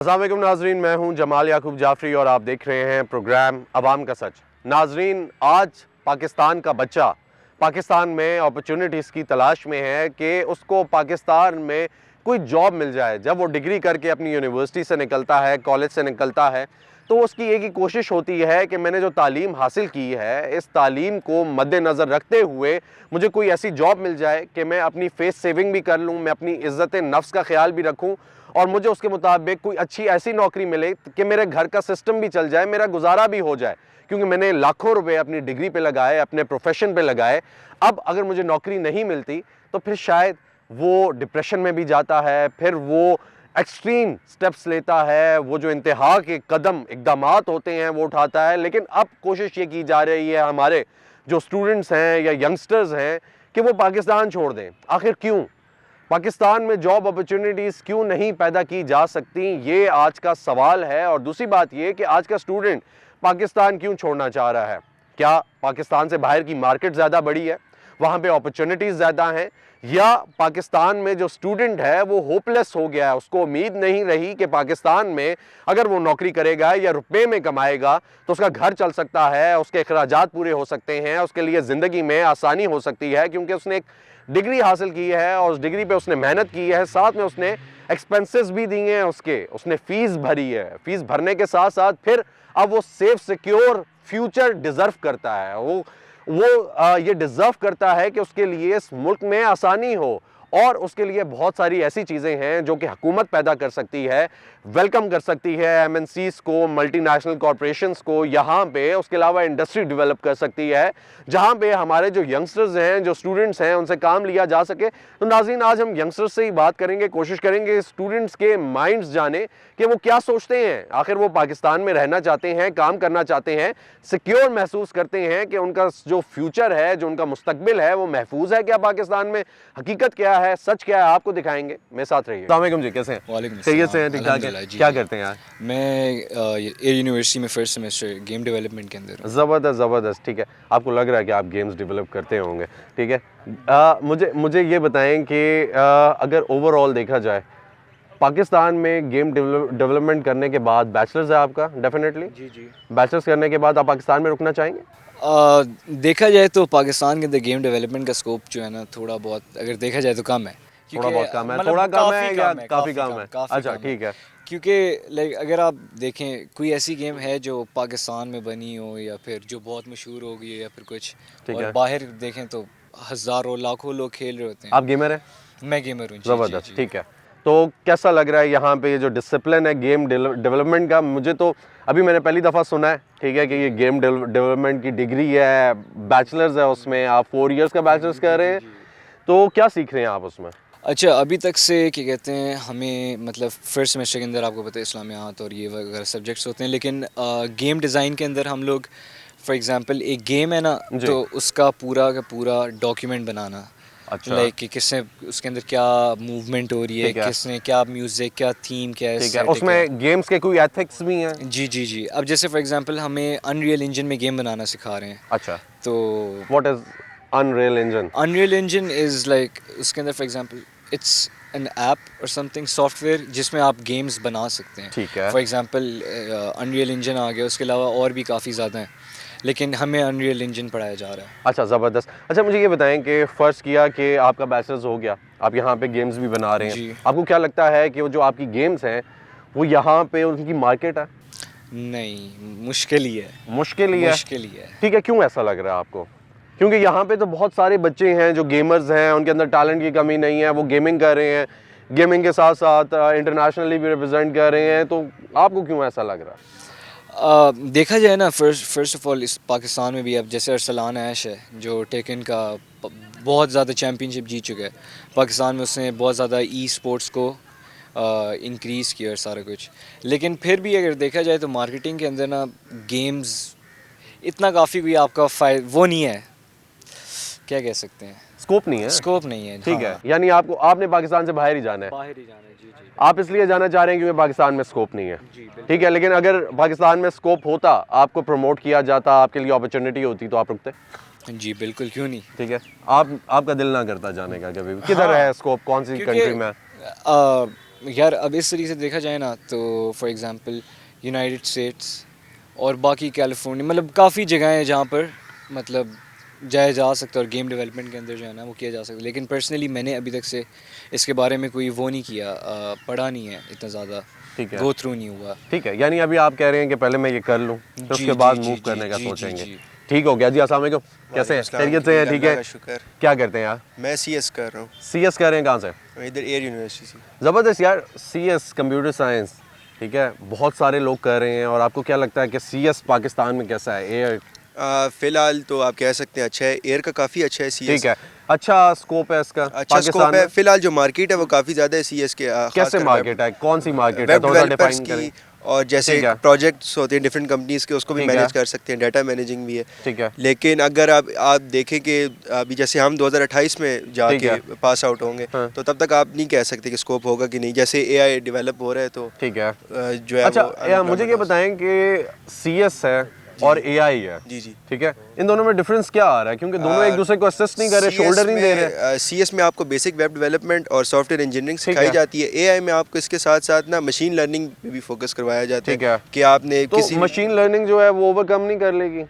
अस्सलाम वालेकुम नाजरीन, मैं हूं जमाल याकूब जाफरी और आप देख रहे हैं प्रोग्राम अवाम का सच। नाजरीन, आज पाकिस्तान का बच्चा पाकिस्तान में अपॉर्चुनिटीज़ की तलाश में है कि उसको पाकिस्तान में कोई जॉब मिल जाए। जब वो डिग्री करके अपनी यूनिवर्सिटी से निकलता है, कॉलेज से निकलता है, तो उसकी एक ही कोशिश होती है कि मैंने जो तालीम हासिल की है, इस तालीम को मद्देनज़र रखते हुए मुझे कोई ऐसी जॉब मिल जाए कि मैं अपनी फेस सेविंग भी कर लूँ, मैं अपनी इज़्ज़त नफ्स का ख्याल भी रखूँ और मुझे उसके मुताबिक कोई अच्छी ऐसी नौकरी मिले कि मेरे घर का सिस्टम भी चल जाए, मेरा गुजारा भी हो जाए, क्योंकि मैंने लाखों रुपए अपनी डिग्री पे लगाए, अपने प्रोफेशन पे लगाए। अब अगर मुझे नौकरी नहीं मिलती तो फिर शायद वो डिप्रेशन में भी जाता है, फिर वो एक्सट्रीम स्टेप्स लेता है, वो जो इंतहा के कदम इक़दामात होते हैं वो उठाता है। लेकिन अब कोशिश ये की जा रही है हमारे जो स्टूडेंट्स हैं या यंगस्टर्स हैं कि वो पाकिस्तान छोड़ दें। आखिर क्यों? पाकिस्तान में जॉब अपॉर्चुनिटीज़ क्यों नहीं पैदा की जा सकती, ये आज का सवाल है। और दूसरी बात ये कि आज का स्टूडेंट पाकिस्तान क्यों छोड़ना चाह रहा है? क्या पाकिस्तान से बाहर की मार्केट ज़्यादा बड़ी है, वहाँ पे अपॉर्चुनिटीज़ ज़्यादा हैं, या पाकिस्तान में जो स्टूडेंट है वो होपलेस हो गया है, उसको उम्मीद नहीं रही कि पाकिस्तान में अगर वो नौकरी करेगा या रुपए में कमाएगा तो उसका घर चल सकता है, उसके अखराजात पूरे हो सकते हैं, उसके लिए ज़िंदगी में आसानी हो सकती है, क्योंकि उसने एक डिग्री हासिल की है और उस डिग्री पे उसने मेहनत की है, साथ में उसने एक्सपेंसेस भी दिए हैं, उसने फीस भरी है। फीस भरने के साथ साथ फिर अब वो सेफ सिक्योर फ्यूचर डिजर्व करता है। ये डिजर्व करता है कि उसके लिए इस मुल्क में आसानी हो, और उसके लिए बहुत सारी ऐसी चीज़ें हैं जो कि हुकूमत पैदा कर सकती है, वेलकम कर सकती है एमएनसीज़ को, मल्टीनेशनल कॉरपोरेशंस को यहाँ पे। उसके अलावा इंडस्ट्री डेवलप कर सकती है जहाँ पे हमारे जो यंगस्टर्स हैं, जो स्टूडेंट्स हैं, उनसे काम लिया जा सके। तो नाज़रीन, आज हम यंगस्टर्स से ही बात करेंगे, कोशिश करेंगे स्टूडेंट्स के माइंड्स जाने कि वो क्या सोचते हैं। आखिर वो पाकिस्तान में रहना चाहते हैं, काम करना चाहते हैं, सिक्योर महसूस करते हैं कि उनका जो फ्यूचर है, जो उनका मुस्तकबिल है, वो महफूज है क्या पाकिस्तान में? हकीकत क्या है, सच क्या है, आपको दिखाएंगे। मेरे साथ रहिए। अस्सलाम वालेकुम जी, कैसे हैं? वालेकुम खैरियत अस्सलाम, से हैं? ठीक ठाक है? क्या करते हैं यार? मैं एयर यूनिवर्सिटी में फर्स्ट सेमेस्टर गेम डेवलपमेंट के अंदर हूँ। ज़बरदस्त ज़बरदस्त, ठीक है। आपको लग रहा है कि आप गेम्स डेवलप करते होंगे, ठीक है। मुझे ये बताएं कि अगर ओवरऑल देखा जाए पाकिस्तान में गेम डेवलपमेंट करने के बाद, बैचलर्स है आपका डेफिनेटली, जी। बैचलर्स करने के बाद आप पाकिस्तान में रुकना चाहेंगे? देखा जाए तो पाकिस्तान के अंदर गेम डेवलपमेंट का स्कोप जो है ना, थोड़ा बहुत अगर देखा जाए तो कम है। थोड़ा बहुत कम है, मतलब थोड़ा कम है काफ़ी या कम है, काफ़ी कम है? काफ़ी अच्छा, कम है। ठीक है। क्योंकि लाइक अगर आप देखें कोई ऐसी गेम है जो पाकिस्तान में बनी हो या फिर जो बहुत मशहूर हो गई हो या फिर कुछ, ठीक और है। बाहर देखें तो हज़ारों लाखों लोग खेल रहे होते हैं। आप गेमर हैं? मैं गेमर हूँ जी। ज़बरदस्त, ठीक है। तो कैसा लग रहा है यहाँ पे ये जो डिसिप्लिन है गेम डेवलपमेंट का? मुझे तो अभी मैंने पहली दफ़ा सुना है, ठीक है, कि ये गेम डेवलपमेंट की डिग्री है, बैचलर्स है उसमें, आप 4 इयर्स का बैचलर्स कर रहे हैं, तो क्या सीख रहे हैं आप उसमें? अच्छा, अभी तक से क्या कहते हैं, हमें मतलब फर्स्ट सेमेस्टर के अंदर आपको पता है इस्लामियात और ये वगैरह सब्जेक्ट्स होते हैं, लेकिन गेम डिज़ाइन के अंदर हम लोग फॉर एग्जांपल एक गेम है ना, जी। तो उसका पूरा का पूरा डॉक्यूमेंट बनाना। अच्छा, लाइक कि किसने उसके अंदर क्या मूवमेंट हो रही है, ठीक है, किसने क्या म्यूज़िक, क्या थीम, क्या ठीक है। एस्थेटिक है। उसमें गेम्स के कोई एथिक्स भी हैं? जी। अब जैसे फॉर एग्जांपल हमें अनरियल इंजन में गेम बनाना सिखा रहे हैं, अच्छा, तो what is unreal engine? Unreal engine is like उसके अंदर for example it's an app और समथिंग सॉफ्टवेयर जिसमें आप गेम्स बना सकते हैं। ठीक है। फॉर एग्जांपल अनरियल इंजन आ गया, उसके अलावा और भी काफ़ी ज़्यादा हैं, लेकिन हमें अनरियल इंजन पढ़ाया जा रहा है। अच्छा, ज़बरदस्त। अच्छा, मुझे ये बताएं कि फ़र्ज़ किया कि आपका बैचलर्स हो गया, आप यहाँ पे गेम्स भी बना रहे हैं, जी। आपको क्या लगता है कि वो जो आपकी गेम्स हैं वो यहाँ पे उनकी मार्केट है? नहीं, मुश्किल ही है। मुश्किल ही है? मुश्किल ही है। ठीक है, क्यों ऐसा लग रहा है आपको? क्योंकि यहाँ पे तो बहुत सारे बच्चे हैं जो गेमर्स हैं, उनके अंदर टैलेंट की कमी नहीं है, वो गेमिंग कर रहे हैं, गेमिंग के साथ साथ इंटरनेशनली भी रिप्रेजेंट कर रहे हैं, तो आपको क्यों ऐसा लग रहा है? देखा जाए ना, फर्स्ट ऑफ ऑल इस पाकिस्तान में भी अब जैसे अरसलान ऐश है जो टेकन का बहुत ज़्यादा चैम्पियनशिप जीत चुका है पाकिस्तान में, उसने बहुत ज़्यादा ई स्पोर्ट्स को इंक्रीज़ किया और सारा कुछ। लेकिन फिर भी अगर देखा जाए तो मार्केटिंग के अंदर ना गेम्स इतना काफ़ी भी आपका वो नहीं है, क्या कह सकते हैं, स्कोप नहीं है? स्कोप नहीं है। ठीक है, हाँ, यानी आपने पाकिस्तान से बाहर ही जाना है। बाहर ही जाना है। जी। आप इसलिए जाना चाह रहे हैं क्योंकि पाकिस्तान में स्कोप नहीं है। जी बिल्कुल। ठीक है, लेकिन अगर पाकिस्तान में स्कोप होता, आपको प्रमोट किया जाता, आपके लिए अपॉर्चुनिटी होती, तो आप रुकते? जी बिल्कुल, क्यों नहीं। ठीक है, आपका दिल ना करता जाने का कभी भी? किधर हाँ, है स्कोप, कौन सी क्योंकि कंट्री में? यार अब इस तरीके से देखा जाए ना तो फॉर एग्जांपल यूनाइटेड स्टेट्स और बाकी कैलिफोर्निया, मतलब काफ़ी जगह हैं जहाँ पर मतलब जाया जा सकता है और गेम डेवलपमेंट के अंदर जो है ना वो किया जा सकता है। लेकिन पर्सनली मैंने अभी तक से इसके बारे में कोई वो नहीं किया, पढ़ा नहीं है इतना ज़्यादा, ठीक है, गो थ्रू नहीं हुआ। ठीक है। यानी अभी आप कह रहे हैं कि पहले मैं ये कर लूँ फिर जी उसके बाद जी मूव जी करने का जी जी सोचेंगे। जी। ठीक हो गया जी। अस्सलाम वालेकुम, कैसे हैं? खैरियत से हैं? ठीक है। शुक्र। क्या करते हैं यार? मैं सीएस कर रहा हूँ CS कर रहे हैं, कहाँ से? इधर एयर यूनिवर्सिटी से। ज़बरदस्त यार। CS कंप्यूटर साइंस, ठीक है, बहुत सारे लोग कर रहे हैं। और आपको क्या लगता है कि CS पाकिस्तान में कैसा है? एयर फ़िलहाल तो आप कह सकते हैं अच्छा है, एयर का काफ़ी अच्छा है सीएस। ठीक है, अच्छा स्कोप है इसका अच्छा स्कोप है। में? फ़िलहाल जो मार्केट है वो काफ़ी ज़्यादा है सीएस के। कैसे मार्केट है? कौन सी मार्केट है? वेब थोड़ा डेवलपर्स डिफाइन करें। की, और जैसे ठीक है। प्रोजेक्ट्स होते हैं डिफरेंट कंपनीज़ के, उसको भी ठीक है। मैनेज कर सकते हैं, डाटा मैनेजिंग भी है। ठीक है। लेकिन अगर आप देखें कि अभी जैसे हम 2028 में ठीक जाके है। पास आउट होंगे, हाँ। तो तब तक आप नहीं कह सकते कि स्कोप होगा कि नहीं। जैसे एआई डेवलप हो रहा है तो ठीक है। जो है अच्छा वो यार मुझे ये बताएं कि CS है और AI है, जी जी। ठीक है, इन दोनों में डिफरेंस क्या आ रहा है? क्योंकि दोनों एक दूसरे को असिस्ट नहीं कर रहे, शोल्डर नहीं दे रहे। सीएस में आपको बेसिक वेब डेवलपमेंट और सॉफ्टवेयर इंजीनियरिंग ठीक सिखाई है। जाती है। एआई में आपको इसके साथ साथ ना मशीन लर्निंग पे भी फोकस करवाया जाता ठीक है। कि आपने तो किसी मशीन लर्निंग जो है वो ओवरकम नहीं कर लेगी?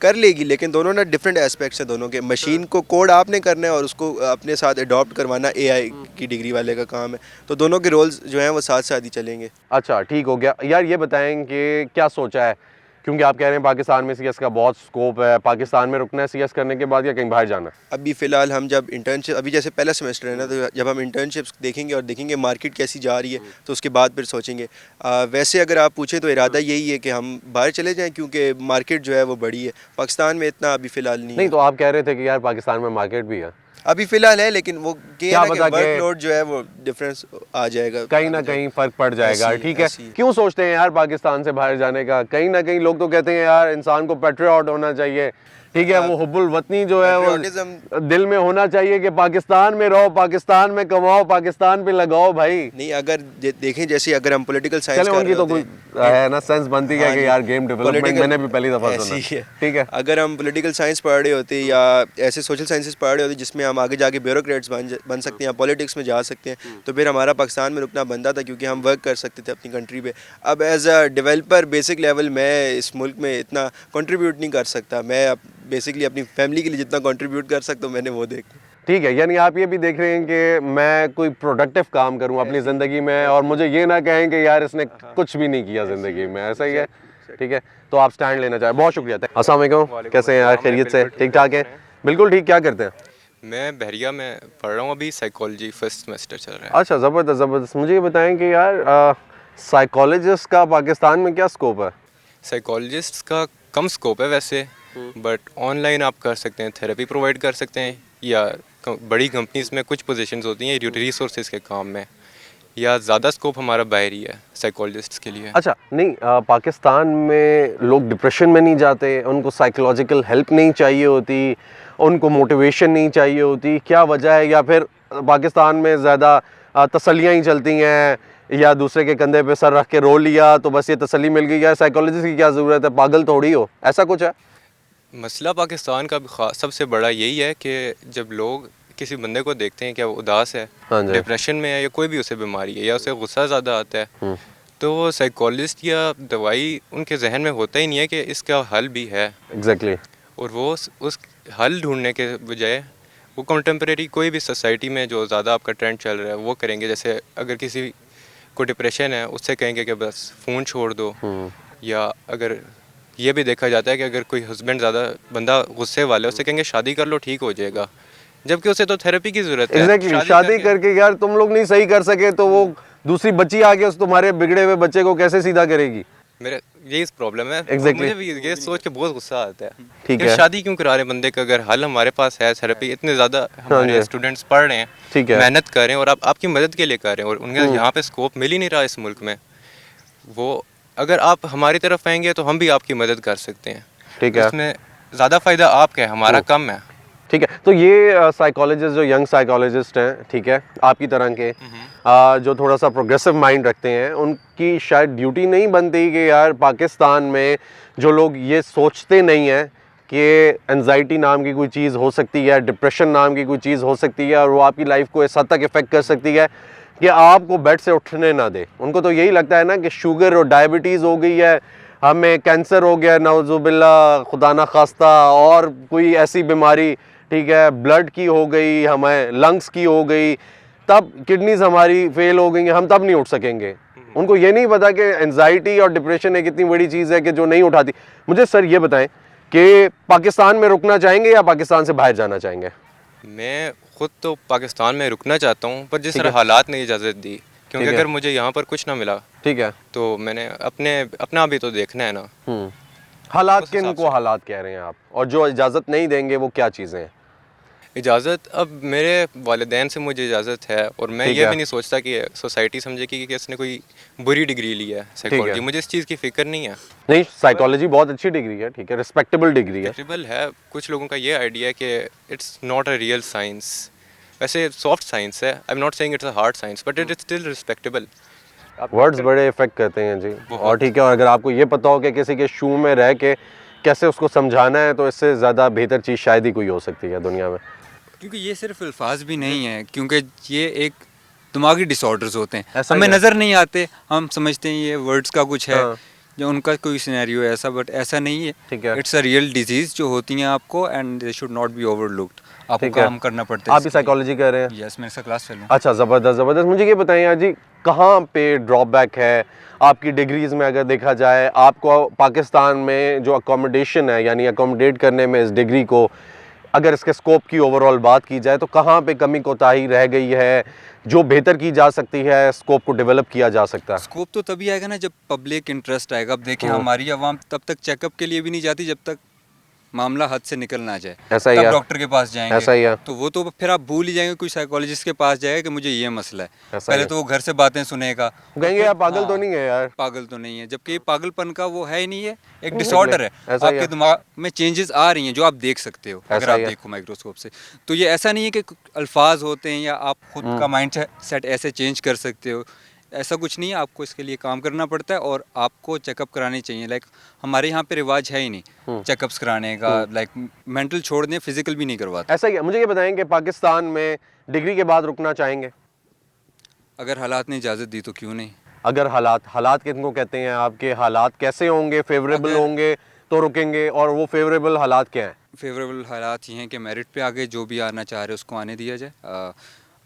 कर लेगी, लेकिन दोनों ना डिफरेंट एस्पेक्ट्स हैं दोनों के। मशीन को कोड आपने करना है और उसको अपने साथ अडॉप्ट करवाना एआई की डिग्री वाले का काम है। तो दोनों के रोल्स जो हैं वो साथ साथ ही चलेंगे। अच्छा ठीक हो गया यार। ये बताएं कि क्या सोचा है, क्योंकि आप कह रहे हैं पाकिस्तान में CS का बहुत स्कोप है। पाकिस्तान में रुकना है CS करने के बाद या कहीं बाहर जाना है? अभी फ़िलहाल हम जब इंटर्नशिप, अभी जैसे पहला सेमेस्टर है ना, तो जब हम इंटर्नशिप्स देखेंगे और देखेंगे मार्केट कैसी जा रही है तो उसके बाद फिर सोचेंगे। वैसे अगर आप पूछें तो इरादा यही है कि हम बाहर चले जाएं, क्योंकि मार्केट जो है वो बड़ी है। पाकिस्तान में इतना अभी फ़िलहाल नहीं नहीं है। तो आप कह रहे थे कि यार पाकिस्तान में मार्केट भी है। अभी फ़िलहाल है, लेकिन वो क्या कि पता कि वर्कलोड जो है वो डिफरेंस आ जाएगा, कहीं ना कहीं फर्क पड़ जाएगा। ऐसी- ठीक है। ऐसी। क्यों सोचते हैं यार पाकिस्तान से बाहर जाने का? कहीं ना कहीं लोग तो कहते हैं यार इंसान को पेट्रियट होना चाहिए, ठीक है, वो हुब्बुल वतनी जो है वो पेट्रियटिज्म दिल में होना चाहिए कि पाकिस्तान में रहो, पाकिस्तान में कमाओ, पाकिस्तान पे लगाओ भाई। नहीं। अगर देखें जैसे अगर हम पॉलिटिकल साइंस चले कर उनकी रहे तो होते कोई हैं, है ना सेंस बनती है हाँ कि जी, यार गेम डेवलपमेंट political- मैंने भी पहली दफा ऐसी सुना। है। ठीक है। अगर हम पॉलिटिकल साइंस पढ़ रहे होते या ऐसे सोशल साइंसेस पढ़ रहे होते जिसमें हम आगे जाके ब्यूरोक्रेट्स बन सकते हैं या पॉलिटिक्स में जा सकते हैं, तो फिर हमारा पाकिस्तान में रुकना बनता था, क्योंकि हम वर्क कर सकते थे अपनी कंट्री पे। अब as a developer basic level मैं इस मुल्क में इतना कंट्रीब्यूट नहीं कर सकता। मैं बेसिकली अपनी फैमिली के लिए जितना कंट्रीब्यूट कर सकता हूँ मैंने वो देख। ठीक है, यानी आप ये भी देख रहे हैं कि मैं कोई प्रोडक्टिव काम करूं अपनी ज़िंदगी में और मुझे ये ना कहें कि यार इसने कुछ भी नहीं किया ज़िंदगी में। ऐसा ही है? ठीक है, तो आप स्टैंड लेना चाहें। बहुत शुक्रिया। अस्सलाम वालेकुम, कैसे हैं यार? खैरियत से? ठीक ठाक हैं? बिल्कुल ठीक। क्या करते हैं? मैं बहरिया में पढ़ रहा हूँ, अभी साइकोलॉजी फर्स्ट सेमेस्टर चल रहा है। अच्छा, ज़बरदस्त ज़बरदस्त। मुझे ये बताएं कि यार साइकोलॉजिस्ट का पाकिस्तान में क्या स्कोप है? साइकोलॉजिस्ट का कम स्कोप है वैसे, बट ऑनलाइन आप कर सकते हैं, थेरेपी प्रोवाइड कर सकते हैं, या बड़ी कंपनीज में कुछ पोजीशंस होती हैं रिसोर्सेज के काम में, या ज़्यादा स्कोप हमारा बाहर ही है साइकोलॉजिस्ट के लिए। अच्छा नहीं, पाकिस्तान में लोग डिप्रेशन में नहीं जाते, उनको साइकोलॉजिकल हेल्प नहीं चाहिए होती, उनको मोटिवेशन नहीं चाहिए होती, क्या वजह है? या फिर पाकिस्तान में ज़्यादा तसल्लियाँ ही चलती हैं, या दूसरे के कंधे पे सर रख के रो लिया तो बस ये तसल्ली मिल गई? या साइकोलॉजिस्ट की क्या ज़रूरत है, पागल थोड़ी हो, ऐसा कुछ है? मसला पाकिस्तान का भी सबसे बड़ा यही है कि जब लोग किसी बंदे को देखते हैं कि वो उदास है, हाँ जी। डिप्रेशन में है, या कोई भी उसे बीमारी है, या उसे गुस्सा ज़्यादा आता है, तो वो साइकोलॉजिस्ट या दवाई उनके जहन में होता ही नहीं है कि इसका हल भी है। एग्जैक्टली। और वो उस हल ढूंढने के बजाय वो कंटेम्प्रेरी कोई भी सोसाइटी में जो ज़्यादा आपका ट्रेंड चल रहा है वो करेंगे। जैसे अगर किसी को डिप्रेशन है उससे कहेंगे कि बस फ़ोन छोड़ दो, या अगर ये भी देखा जाता है कि अगर कोई हस्बैंड ज़्यादा बंदा गुस्से वाला है उससे कहेंगे शादी कर लो ठीक हो जाएगा, जबकि उसे तो थेरेपी की ज़रूरत है। एग्जैक्टली। शादी करके यार तुम लोग नहीं सही कर सके तो वो दूसरी बच्ची आके उस तुम्हारे बिगड़े हुए बच्चे को कैसे सीधा करेगी? मेरे यही प्रॉब्लम है। Exactly. मुझे भी ये सोच के बहुत गुस्सा आता है ठीक कि है। शादी क्यों करा रहे हैं बंदे का, अगर हल हमारे पास है, थेरेपी इतने ज़्यादा हमारे जी। स्टूडेंट्स पढ़ रहे हैं, ठीक है। मेहनत कर रहे हैं और आप आपकी मदद के लिए कर रहे हैं, और उनके यहाँ पे स्कोप मिल ही नहीं रहा इस मुल्क में। वो अगर आप हमारी तरफ आएंगे तो हम भी आपकी मदद कर सकते हैं। ठीक है। इसमें ज़्यादा फ़ायदा आपका है, हमारा कम है। ठीक है, तो ये साइकोलॉजिस्ट जो यंग साइकोलॉजिस्ट हैं, ठीक है, आपकी तरह के जो थोड़ा सा प्रोग्रेसिव माइंड रखते हैं, उनकी शायद ड्यूटी नहीं बनती कि यार पाकिस्तान में जो लोग ये सोचते नहीं हैं कि एंजाइटी नाम की कोई चीज़ हो सकती है, डिप्रेशन नाम की कोई चीज़ हो सकती है और वो आपकी लाइफ को इस हद तक इफ़ेक्ट कर सकती है कि आपको बेड से उठने ना दे। उनको तो यही लगता है ना कि शुगर और डायबिटीज़ हो गई है, हमें कैंसर हो गया नाउजुबिल्ला खुदा ना खास्ता, और कोई ऐसी बीमारी, ठीक है, ब्लड की हो गई, हमें लंग्स की हो गई, तब किडनीज हमारी फेल हो गई हैं, हम तब नहीं उठ सकेंगे। उनको ये नहीं पता कि एंजाइटी और डिप्रेशन एक इतनी बड़ी चीज़ है कि जो नहीं उठाती। मुझे सर ये बताएं कि पाकिस्तान में रुकना चाहेंगे या पाकिस्तान से बाहर जाना चाहेंगे? मैं खुद तो पाकिस्तान में रुकना चाहता हूँ, पर जिस ठीक तरह है। हालात ने इजाज़त दी, क्योंकि ठीक है। अगर मुझे यहाँ पर कुछ ना मिला ठीक है। तो मैंने अपना भी तो देखना है ना। हालात उस हिसाब किन को से। हालात कह रहे हैं आप, और जो इजाज़त नहीं देंगे वो क्या चीज़ें हैं? इजाज़त, अब मेरे वालिदैन से मुझे इजाज़त है, और मैं ठीक ये है। भी नहीं सोचता कि सोसाइटी समझेगी कि इसने कोई बुरी डिग्री ली है साइकोलॉजी। मुझे इस चीज़ की फ़िक्र नहीं है। नहीं, साइकोलॉजी बहुत अच्छी डिग्री है, ठीक है, रिस्पेक्टेबल डिग्री है। रिस्पेक्टेबल है। कुछ लोगों का ये आइडिया है कि it's not a real science, वैसे सॉफ्ट साइंस है। I am not saying it's a hard science, but it is still respectable. Words बड़े इफेक्ट करते हैं जी। बहुत। और ठीक है, और अगर आपको ये पता हो कि किसी के शू में रह के कैसे उसको समझाना है, तो इससे ज़्यादा बेहतर चीज़ शायद ही कोई हो सकती है दुनिया में। क्योंकि ये सिर्फ अल्फाज भी नहीं है, क्योंकि ये एक दिमागी डिसऑर्डर्स होते हैं, ऐसा ही हमें है। नज़र नहीं आते, हम समझते हैं ये वर्ड्स का कुछ है, हाँ। जो उनका कोई सिनेरियो है ऐसा, बट ऐसा नहीं है। ठीक है। इट्स अ रियल डिजीज़ जो होती हैं आपको, and they should not be overlooked. आपको ठीक है। काम करना पड़ता है। आप भी साइकोलॉजी कर रहे हैं? यस, मैं इसका क्लास फेल हूँ। अच्छा, ज़बरदस्त ज़बरदस्त। मुझे ये बताएं यार जी, कहाँ पे ड्रॉबैक है आपकी डिग्रीज़ में? अगर देखा जाए, आपको पाकिस्तान में जो अकोमोडेशन है, यानी अकोमोडेट करने में इस डिग्री को, अगर इसके स्कोप की ओवरऑल बात की जाए, तो कहाँ पे कमी कोताही रह गई है जो बेहतर की जा सकती है, स्कोप को डेवलप किया जा सकता है? स्कोप तो तभी आएगा ना जब पब्लिक इंटरेस्ट आएगा। अब देखें, हमारी आवाम तब तक चेकअप के लिए भी नहीं जाती जब तक मामला हद से निकल ना जाए, ऐसा ही तब है। डॉक्टर के पास जाएंगे। ऐसा ही है। तो वो तो फिर आप भूल ही जाएंगे, कोई साइकोलॉजिस्ट के पास जाएगा कि मुझे ये मसला है। ऐसा ही पहले है। तो वो घर से बातें सुनेगा, वो कहेंगे यार पागल तो हाँ, नहीं है यार। पागल तो नहीं है, जबकि ये पागलपन का वो है ही नहीं है, एक Exactly. डिसऑर्डर है। ऐसा ही है। आपके दिमाग में चेंजेस आ रही हैं जो आप देख सकते हो अगर ऐसा आप ही है। देखो माइक्रोस्कोप से। तो ये ऐसा नहीं है कि अल्फाज होते हैं या आप खुद हम्म। का माइंड सेट ऐसे चेंज कर सकते हो, ऐसा कुछ नहीं है। आपको इसके लिए काम करना पड़ता है और आपको चेकअप कराने चाहिए। लाइक हमारे यहाँ पे रिवाज है ही नहीं चेकअप्स कराने का, लाइक मेंटल छोड़ दें, फिजिकल भी नहीं करवाते। ऐसा ही है। मुझे ये बताएं कि पाकिस्तान में डिग्री के बाद रुकना चाहेंगे? अगर हालात ने इजाज़त दी तो क्यों नहीं। अगर हालात किनको कहते हैं? आपके हालात कैसे होंगे? फेवरेबल अगर- होंगे तो रुकेंगे, और वो फेवरेबल हालात क्या हैं? फेवरेबल हालात ये हैं कि मेरिट पे आगे जो भी आना चाह रहे उसको आने दिया जाए।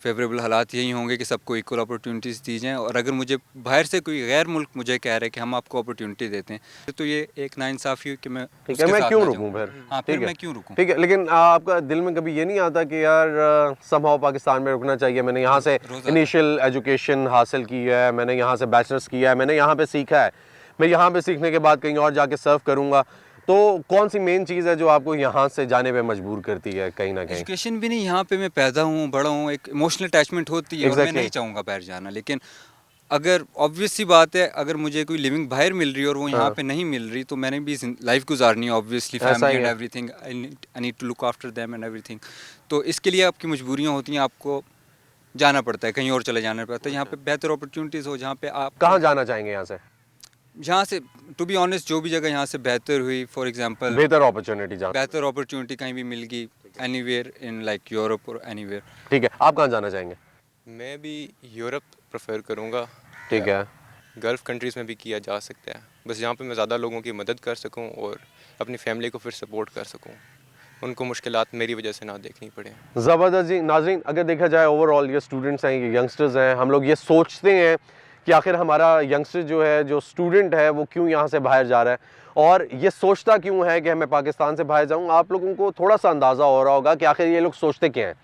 फेवरेबल हालात यही होंगे कि सबको इक्वल अपॉर्चुनिटीज़ दी जाएँ, और अगर मुझे बाहर से कोई गैर मुल्क मुझे कह रहा है कि हम आपको अपॉर्चुनिटी देते हैं, तो ये एक नाइंसाफ़ी है कि मैं ठीक उसके है, मैं साथ क्यों ना रुकूं जाऊं। फिर? हाँ, फिर ठीक है। मैं क्यों रुकूं। ठीक है, लेकिन आपका दिल में कभी ये नहीं आता कि यार समहाउ पाकिस्तान में रुकना चाहिए? मैंने यहाँ से रोज़ आता है। इनिशियल एजुकेशन हासिल की है, मैंने यहाँ से बैचलर्स किया है, मैंने यहाँ पे सीखा है, मैं यहाँ पे सीखने के बाद कहीं और जाके सर्व करूँगा, तो कौन सी मेन चीज़ है जो आपको यहाँ से जाने पे मजबूर करती है कहीं ना कहीं? एजुकेशन भी नहीं, यहाँ पे मैं पैदा हूँ, बड़ा हूँ, एक इमोशनल अटैचमेंट होती है और मैं Exactly. नहीं चाहूँगा बाहर जाना। लेकिन अगर ऑब्वियस सी बात है, अगर मुझे कोई लिविंग बाहर मिल रही है और वो यहाँ पे नहीं मिल रही, तो मैंने भी लाइफ गुजारनी है ऑब्वियसली, ऐसा फैमिली ही एंड है। Everything. I need to look after them and everything. तो इसके लिए आपकी मजबूरियाँ होती हैं, आपको जाना पड़ता है, कहीं और चले जाना पड़ता है। यहाँ पे बेहतर अपॉर्चुनिटीज़ हो, जहाँ पे आप कहाँ जाना चाहेंगे यहाँ से? जहाँ से टू बी ऑनेस्ट जो भी जगह यहाँ से बेहतर हुई, फॉर एग्जांपल बेहतर अपॉर्चुनिटी जहाँ? बेहतर अपॉर्चुनिटी कहीं भी मिल गई, एनीवेयर इन लाइक यूरोप और एनीवेयर। ठीक है, आप कहाँ जाना चाहेंगे? मैं भी यूरोप प्रेफर करूँगा। ठीक है। गल्फ़ कंट्रीज़ में भी किया जा सकता है, बस जहाँ पे मैं ज़्यादा लोगों की मदद कर सकूँ और अपनी फैमिली को फिर सपोर्ट कर सकूँ, उनको मुश्किलात मेरी वजह से ना देखनी पड़े। ज़बरदस्त जी। नाज़रीन, अगर देखा जाए ओवरऑल ये स्टूडेंट्स हैं, ये यंगस्टर्स हैं, हम लोग ये सोचते हैं कि आखिर हमारा यंगस्टर जो है, जो स्टूडेंट है, वो क्यों यहाँ से बाहर जा रहा है, और ये सोचता क्यों है कि मैं पाकिस्तान से बाहर जाऊँ। आप लोगों को थोड़ा सा अंदाज़ा हो रहा होगा कि आखिर ये लोग सोचते क्या हैं।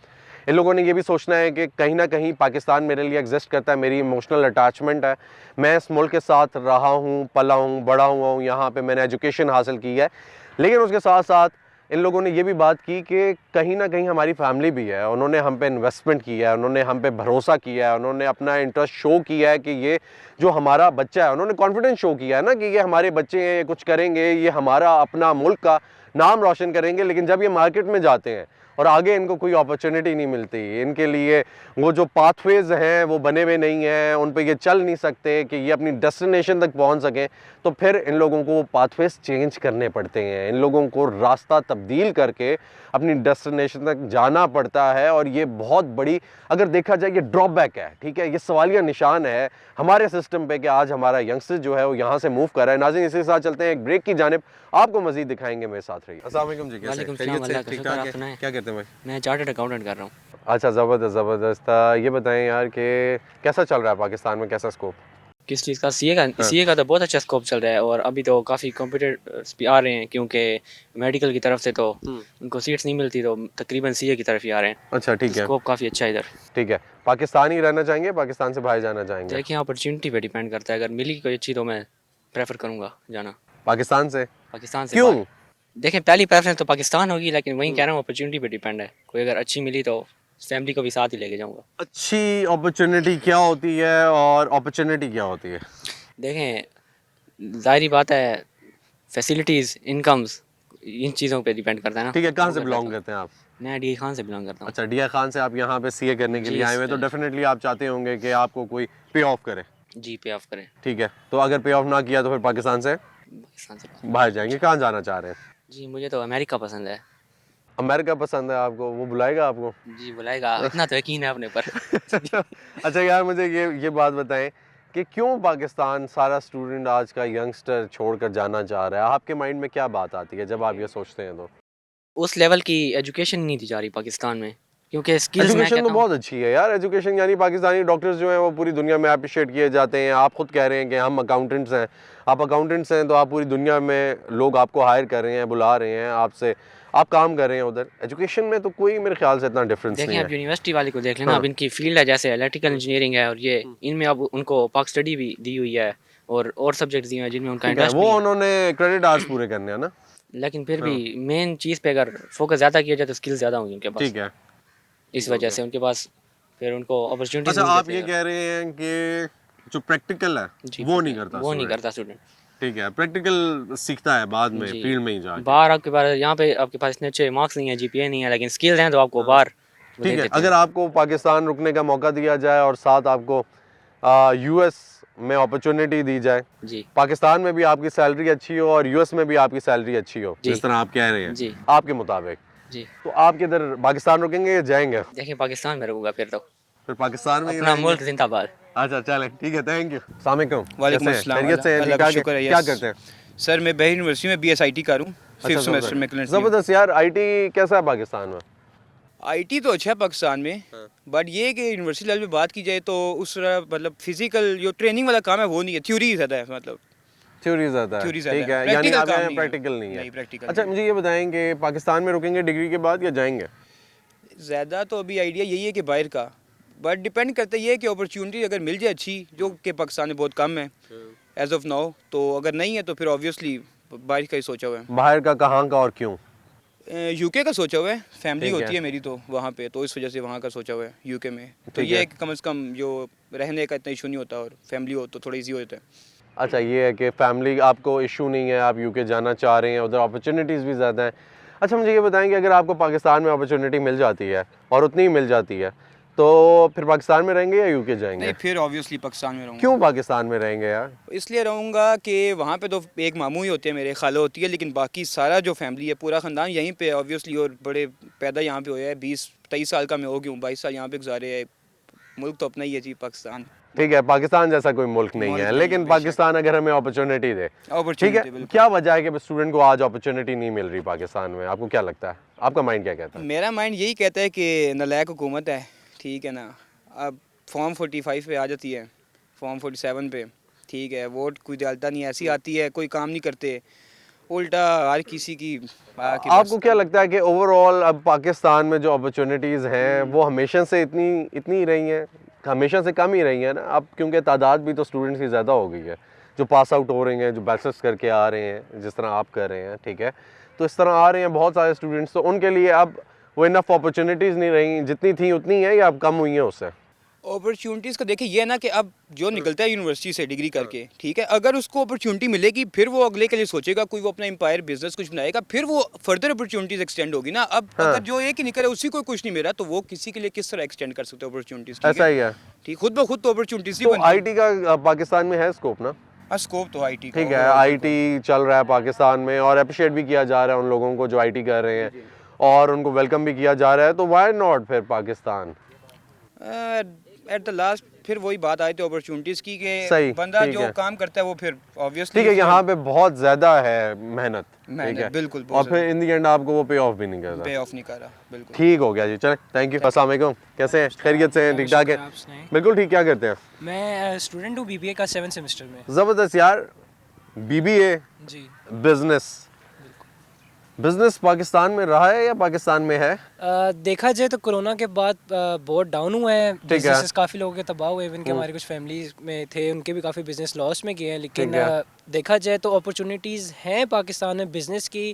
इन लोगों ने ये भी सोचना है कि कहीं ना कहीं पाकिस्तान मेरे लिए एग्जिस्ट करता है, मेरी इमोशनल अटैचमेंट है, मैं इस मुल्क के साथ रहा हूँ, पला हूँ, बड़ा हुआ हूँ, यहाँ पे मैंने एजुकेशन हासिल की है। लेकिन उसके साथ साथ इन लोगों ने ये भी बात की कि कहीं ना कहीं हमारी फैमिली भी है, उन्होंने हम पे इन्वेस्टमेंट किया है, उन्होंने हम पे भरोसा किया है, उन्होंने अपना इंटरेस्ट शो किया है कि ये जो हमारा बच्चा है, उन्होंने कॉन्फिडेंस शो किया है ना कि ये हमारे बच्चे हैं, ये कुछ करेंगे, ये हमारा अपना मुल्क का नाम रोशन करेंगे। लेकिन जब ये मार्केट में जाते हैं और आगे इनको कोई अपॉर्चुनिटी नहीं मिलती। इनके लिए वो जो पाथवेज हैं वो बने हुए नहीं हैं, उन पे ये चल नहीं सकते कि ये अपनी डेस्टिनेशन तक पहुंच सकें। तो फिर इन लोगों को वो पाथवेज चेंज करने पड़ते हैं, इन लोगों को रास्ता तब्दील करके अपनी डेस्टिनेशन तक जाना पड़ता है। और ये बहुत बड़ी, अगर देखा जाए, ये ड्रॉबैक है, ठीक है, ये सवालिया निशान है हमारे सिस्टम पे कि आज हमारा यंगस्टर जो है वो यहाँ से मूव कर रहा है। नाज़रीन, इसी के साथ चलते हैं एक ब्रेक की जानिब, आपको मज़ीद दिखाएंगे, मेरे साथ रहिए। अस्सलाम वालेकुम जी, कैसे वालेकुम खैरियत सलाम, से? अल्लाह का ठीक शुक्र, ठाक आप है? सुनाएं? क्या करते हैं भाई? मैं चार्टर्ड अकाउंटेंट कर रहा हूँ। अच्छा, ज़बरदस्त ज़बरदस्त। ये बताएं यार कि कैसा चल रहा है पाकिस्तान में, कैसा स्कोप? किस चीज़ का? सीए का तो बहुत अच्छा स्कोप चल रहा है और अभी तो काफ़ी कॉम्पिटिटर्स भी आ रहे हैं, क्योंकि मेडिकल की तरफ से तो उनको सीट्स नहीं मिलती, तो तकरीबन सीए की तरफ ही आ रहे हैं। अच्छा, ठीक है, स्कोप काफ़ी अच्छा है इधर। ठीक है। पाकिस्तान ही रहना चाहेंगे, पाकिस्तान से बाहर जाना चाहेंगे? देखिए, अपॉर्चुनिटी पे डिपेंड करता है, अगर मिली कोई अच्छी तो मैं प्रेफर करूँगा जाना पाकिस्तान से? पाकिस्तान से क्यों? बाहर। देखें, पहली प्रेफरेंस तो पाकिस्तान होगी, लेकिन वहीं कह रहा हूँ अपॉर्चुनिटी पे डिपेंड है। कोई अगर अच्छी मिली तो फैमिली को भी साथ ही लेके जाऊँगा। अच्छी अपॉर्चुनिटी क्या होती है और अपॉर्चुनिटी क्या होती है? देखें, ज़ाहिरी बात है, फैसिलिटीज़, इनकम्स, इन चीज़ों पे डिपेंड करता है ना। ठीक है, कहाँ से बिलोंग करते हैं आप? मैं डी खान से बिलोंग करता हूँ। अच्छा, डिया खान से आप यहाँ पे सीए करने के जी, लिए आए हुए हैं, तो सर। डेफिनेटली आप चाहते होंगे कि आपको कोई पे ऑफ करे। जी, पे ऑफ करें ठीक है, तो अगर पे ऑफ ना किया तो फिर पाकिस्तान से पाकिस्तान से। बाहर जाएंगे, कहाँ जाना चाह रहे हैं? जी, मुझे तो अमेरिका पसंद है। अमेरिका पसंद है आपको? वो बुलाएगा आपको? जी, बुलाएगा, इतना तो यकीन है अपने पर। अच्छा यार, मुझे ये बात बताएं कि क्यों पाकिस्तान सारा स्टूडेंट आज का यंगस्टर छोड़कर जाना चाह रहा है? आपके माइंड में क्या बात आती है जब आप ये सोचते हैं? तो उस लेवल की एजुकेशन नहीं दी जा रही पाकिस्तान में, क्योंकि स्किल्स मैं एजुकेशन तो कहता हूँ। बहुत अच्छी है यार। एजुकेशन यानी पाकिस्तानी डॉक्टर्स जो हैं वो पूरी दुनिया में अप्रिशिएट किए जाते हैं। आप खुद कह रहे हैं कि हम अकाउंटेंट्स हैं, आप अकाउंटेंट्स हैं, तो आप पूरी दुनिया में लोग आपको हायर कर रहे हैं, बुला रहे हैं आपसे, आप काम कर रहे हैं उधर। एजुकेशन में तो कोई मेरे ख्याल से इतना डिफरेंस नहीं देखें, अब है। यूनिवर्सिटी वाले को देख लेना, हाँ। अब इनकी फील्ड है, जैसे इलेक्ट्रिकल इंजीनियरिंग है, और ये इनमें अब उनको पाक स्टडी भी दी हुई है और सब्जेक्ट्स दिए हैं जिनमें उनका ठीक है, इंटरेस्ट वो भी है। उन्होंने क्रेडिट आवर्स पूरे करने हैं ना। लेकिन फिर भी मेन चीज़ पे अगर फोकस ज़्यादा किया जाए तो स्किल्स ज़्यादा होंगी उनके पास। ठीक है। इस वजह से उनके पास फिर उनको अपॉर्चुनिटीज अच्छा, आप ये कह रहे हैं कि जो प्रैक्टिकल है वो नहीं करता वो नहीं student। करता स्टूडेंट। ठीक है, प्रैक्टिकल सीखता है बाद में जी। फील्ड में ही जाके। बाहर आपके पास, यहाँ पे आपके पास इतने अच्छे मार्क्स नहीं है, जीपीए नहीं है, लेकिन स्किल्स हैं तो आपको बाहर वो दे ठीक है, देते हैं। अगर आपको पाकिस्तान रुकने का मौका दिया जाए और साथ आपको यूएस में अपॉर्चुनिटी दी जाए, जी पाकिस्तान में भी आपकी सैलरी अच्छी हो और यूएस में भी आपकी सैलरी अच्छी हो, जी। जिस तरह आप कह रहे हैं, जी। आपके मुताबिक, जी, तो आप किधर, पाकिस्तान रुकेंगे या जाएंगे? देखिए, पाकिस्तान में रहूँगा फिर तो, फिर पाकिस्तान में ही अपना रहेंगे? मुल्क जिंदाबाद। अच्छा चलें, ठीक है, थैंक यू। अस्सलाम वालेकुम। वालेकुम कैसे हैं? अस्सलाम, खैरियत से हैं? अल्लाह ठीक का ठाक है? शुक्र है, क्या यस। करते हैं? सर मैं बेहर यूनिवर्सिटी में बीएसआईटी कर हूँ, फिफ्थ सेमेस्टर में क्लिनिकल। जबरदस्त यार। आईटी कैसा है पाकिस्तान में? आईटी तो अच्छा है पाकिस्तान में, बट ये कि यूनिवर्सिटी लेवल पे बात की जाए तो उस तरह मतलब फिजिकल जो ट्रेनिंग वाला काम है वो नहीं है, थ्योरी ज़्यादा है, मतलब थ्योरी ज़्यादा है, थ्योरी ज़्यादा ठीक है, है, यानी practical आप काम यहाँ नहीं है। प्रैक्टिकल नहीं है। नहीं, practical अच्छा, नहीं मुझे ये बताएं कि पाकिस्तान में रुकेंगे डिग्री के बाद या जाएंगे? ज़्यादा तो अभी आइडिया यही है कि बाहर का, बट डिपेंड करता ये है कि अपॉर्चुनिटी अगर मिल जाए अच्छी, जो कि पाकिस्तान में बहुत कम है एज ऑफ नाउ, तो अगर नहीं है तो फिर ऑब्वियसली बाहर का ही सोचा हुआ है। बाहर का, कहाँ का और क्यों? यूके का सोचा हुआ है, फैमिली ठीक है। होती है मेरी तो वहाँ पे, तो इस वजह से वहाँ का सोचा हुआ है यूके में। तो ठीक ये है। है कि कम से कम जो रहने का इतना इशू नहीं होता और फैमिली हो तो थोड़ा इजी हो जाता है। अच्छा, ये है कि फैमिली आपको इशू नहीं है, आप यूके जाना चाह रहे हैं, उधर अपॉर्चुनिटीज़ भी ज़्यादा हैं। अच्छा, मुझे ये बताएं कि अगर आपको पाकिस्तान में अपॉर्चुनिटी मिल जाती है और उतनी ही मिल जाती है, तो फिर पाकिस्तान में रहेंगे या यूके जाएंगे? नहीं, फिर ऑब्वियसली पाकिस्तान में रहूँगा। क्यों पाकिस्तान में रहेंगे यार? इसलिए रहूँगा कि वहाँ पे तो एक मामू ही होते हैं मेरे, खाला होती है, लेकिन बाकी सारा जो फैमिली है, पूरा ख़ानदान यहीं पे ऑब्वियसली, और बड़े पैदा यहाँ पे हुआ है, 20-23 साल का मैं हो गया हूँ, 22 साल यहाँ पे गुजारे है। मुल्क तो अपना ही है जी, पाकिस्तान। ठीक है, पाकिस्तान जैसा कोई मुल्क नहीं मुल्क है, नहीं लेकिन है, बेशक। पाकिस्तान अगर हमें अपॉर्चुनिटी दे, ठीक अपॉर्चुनिटी है, बिल्कुल। क्या वजह है कि स्टूडेंट को आज अपॉर्चुनिटी नहीं मिल रही पाकिस्तान में? आपको क्या लगता है? आपका माइंड क्या कहता है? मेरा माइंड यही कहता है कि नालायक हुकूमत है, ठीक है ना। अब फॉर्म 45 पे आ जाती है, फॉर्म 47 पे, ठीक है, वोट कोई डालता नहीं, ऐसी आती है, कोई काम नहीं करते, उल्टा हर किसी की आके आपको क्या लगता है कि ओवरऑल अब पाकिस्तान में जो अपॉर्चुनिटीज़ हैं वो हमेशा से इतनी ही रही हैं, हमेशा से कम ही रही हैं ना? अब क्योंकि तादाद भी तो स्टूडेंट्स की ज़्यादा हो गई है, जो पास आउट हो रहे हैं, जो बैचलर्स करके आ रहे हैं, जिस तरह आप कर रहे हैं, ठीक है, तो इस तरह आ रहे हैं बहुत सारे स्टूडेंट्स, तो उनके लिए अब वो इनफ अपॉर्चुनिटीज़ नहीं रही, जितनी थी उतनी है या अब कम हुई हैं उससे? अपॉर्चुनिटीज़ का देखिए ये है ना कि अब जो निकलता है यूनिवर्सिटी से डिग्री करके, ठीक है, अगर उसको अपॉर्चुनिटी मिलेगी फिर वो अगले के लिए सोचेगा, कोई वो अपना एम्पायर बिजनेस कुछ बनाएगा, फिर वो फर्दर अपॉर्चुनिटीज़ एक्सटेंड होगी ना। अब अगर जो एक ही निकले उसी को कुछ नहीं मिला तो वो किसी के लिए किस तरह एक्सटेंड कर सकते हो अपॉर्चुनिटीज़? ऐसा ही है। ठीक, खुद ब खुद तो अपॉर्चुनिटीज़ ही तो बन आईटी का पाकिस्तान में है स्कोप ना? स्कोप तो आईटी का ठीक है, आईटी चल रहा है पाकिस्तान में और अप्रिशिएट भी किया जा रहा है उन लोगों को जो आईटी कर रहे हैं और उनको वेलकम भी किया जा रहा है, तो व्हाई नॉट फिर पाकिस्तान? एट द लास्ट फिर वही बात आई थी अपॉर्चुनिटीज़ की सही, कि बंदा ठीक जो है। काम करता है वो फिर ऑब्वियसली ठीक है, यहाँ पे बहुत ज़्यादा है मेहनत, ठीक है, बिल्कुल और फिर इन दी एंड आपको वो पे ऑफ भी नहीं करता। पे ऑफ नहीं कर रहा, बिल्कुल। ठीक हो गया जी, चलें, थैंक यू। अस्सलाम वालेकुम, कैसे हैं? खैरियत से हैं? ठीक ठाक है? आप सुनाएं? बिल्कुल ठीक। क्या करते हैं? मैं स्टूडेंट हूँ बीबीए का 7th सेमेस्टर में। ज़बरदस्त यार, बीबीए, जी बिजनेस। बिजनेस पाकिस्तान में रहा है या पाकिस्तान में है? देखा जाए तो कोरोना के बाद बहुत डाउन हुआ है, है। बिजनेसेस काफ़ी लोगों के तबाह हुए, इवन के हम्म। हमारे कुछ फैमिली में थे उनके भी काफ़ी बिजनेस लॉस में गए हैं, लेकिन ठीक है। देखा जाए तो अपॉर्चुनिटीज़ हैं पाकिस्तान में बिज़नेस की,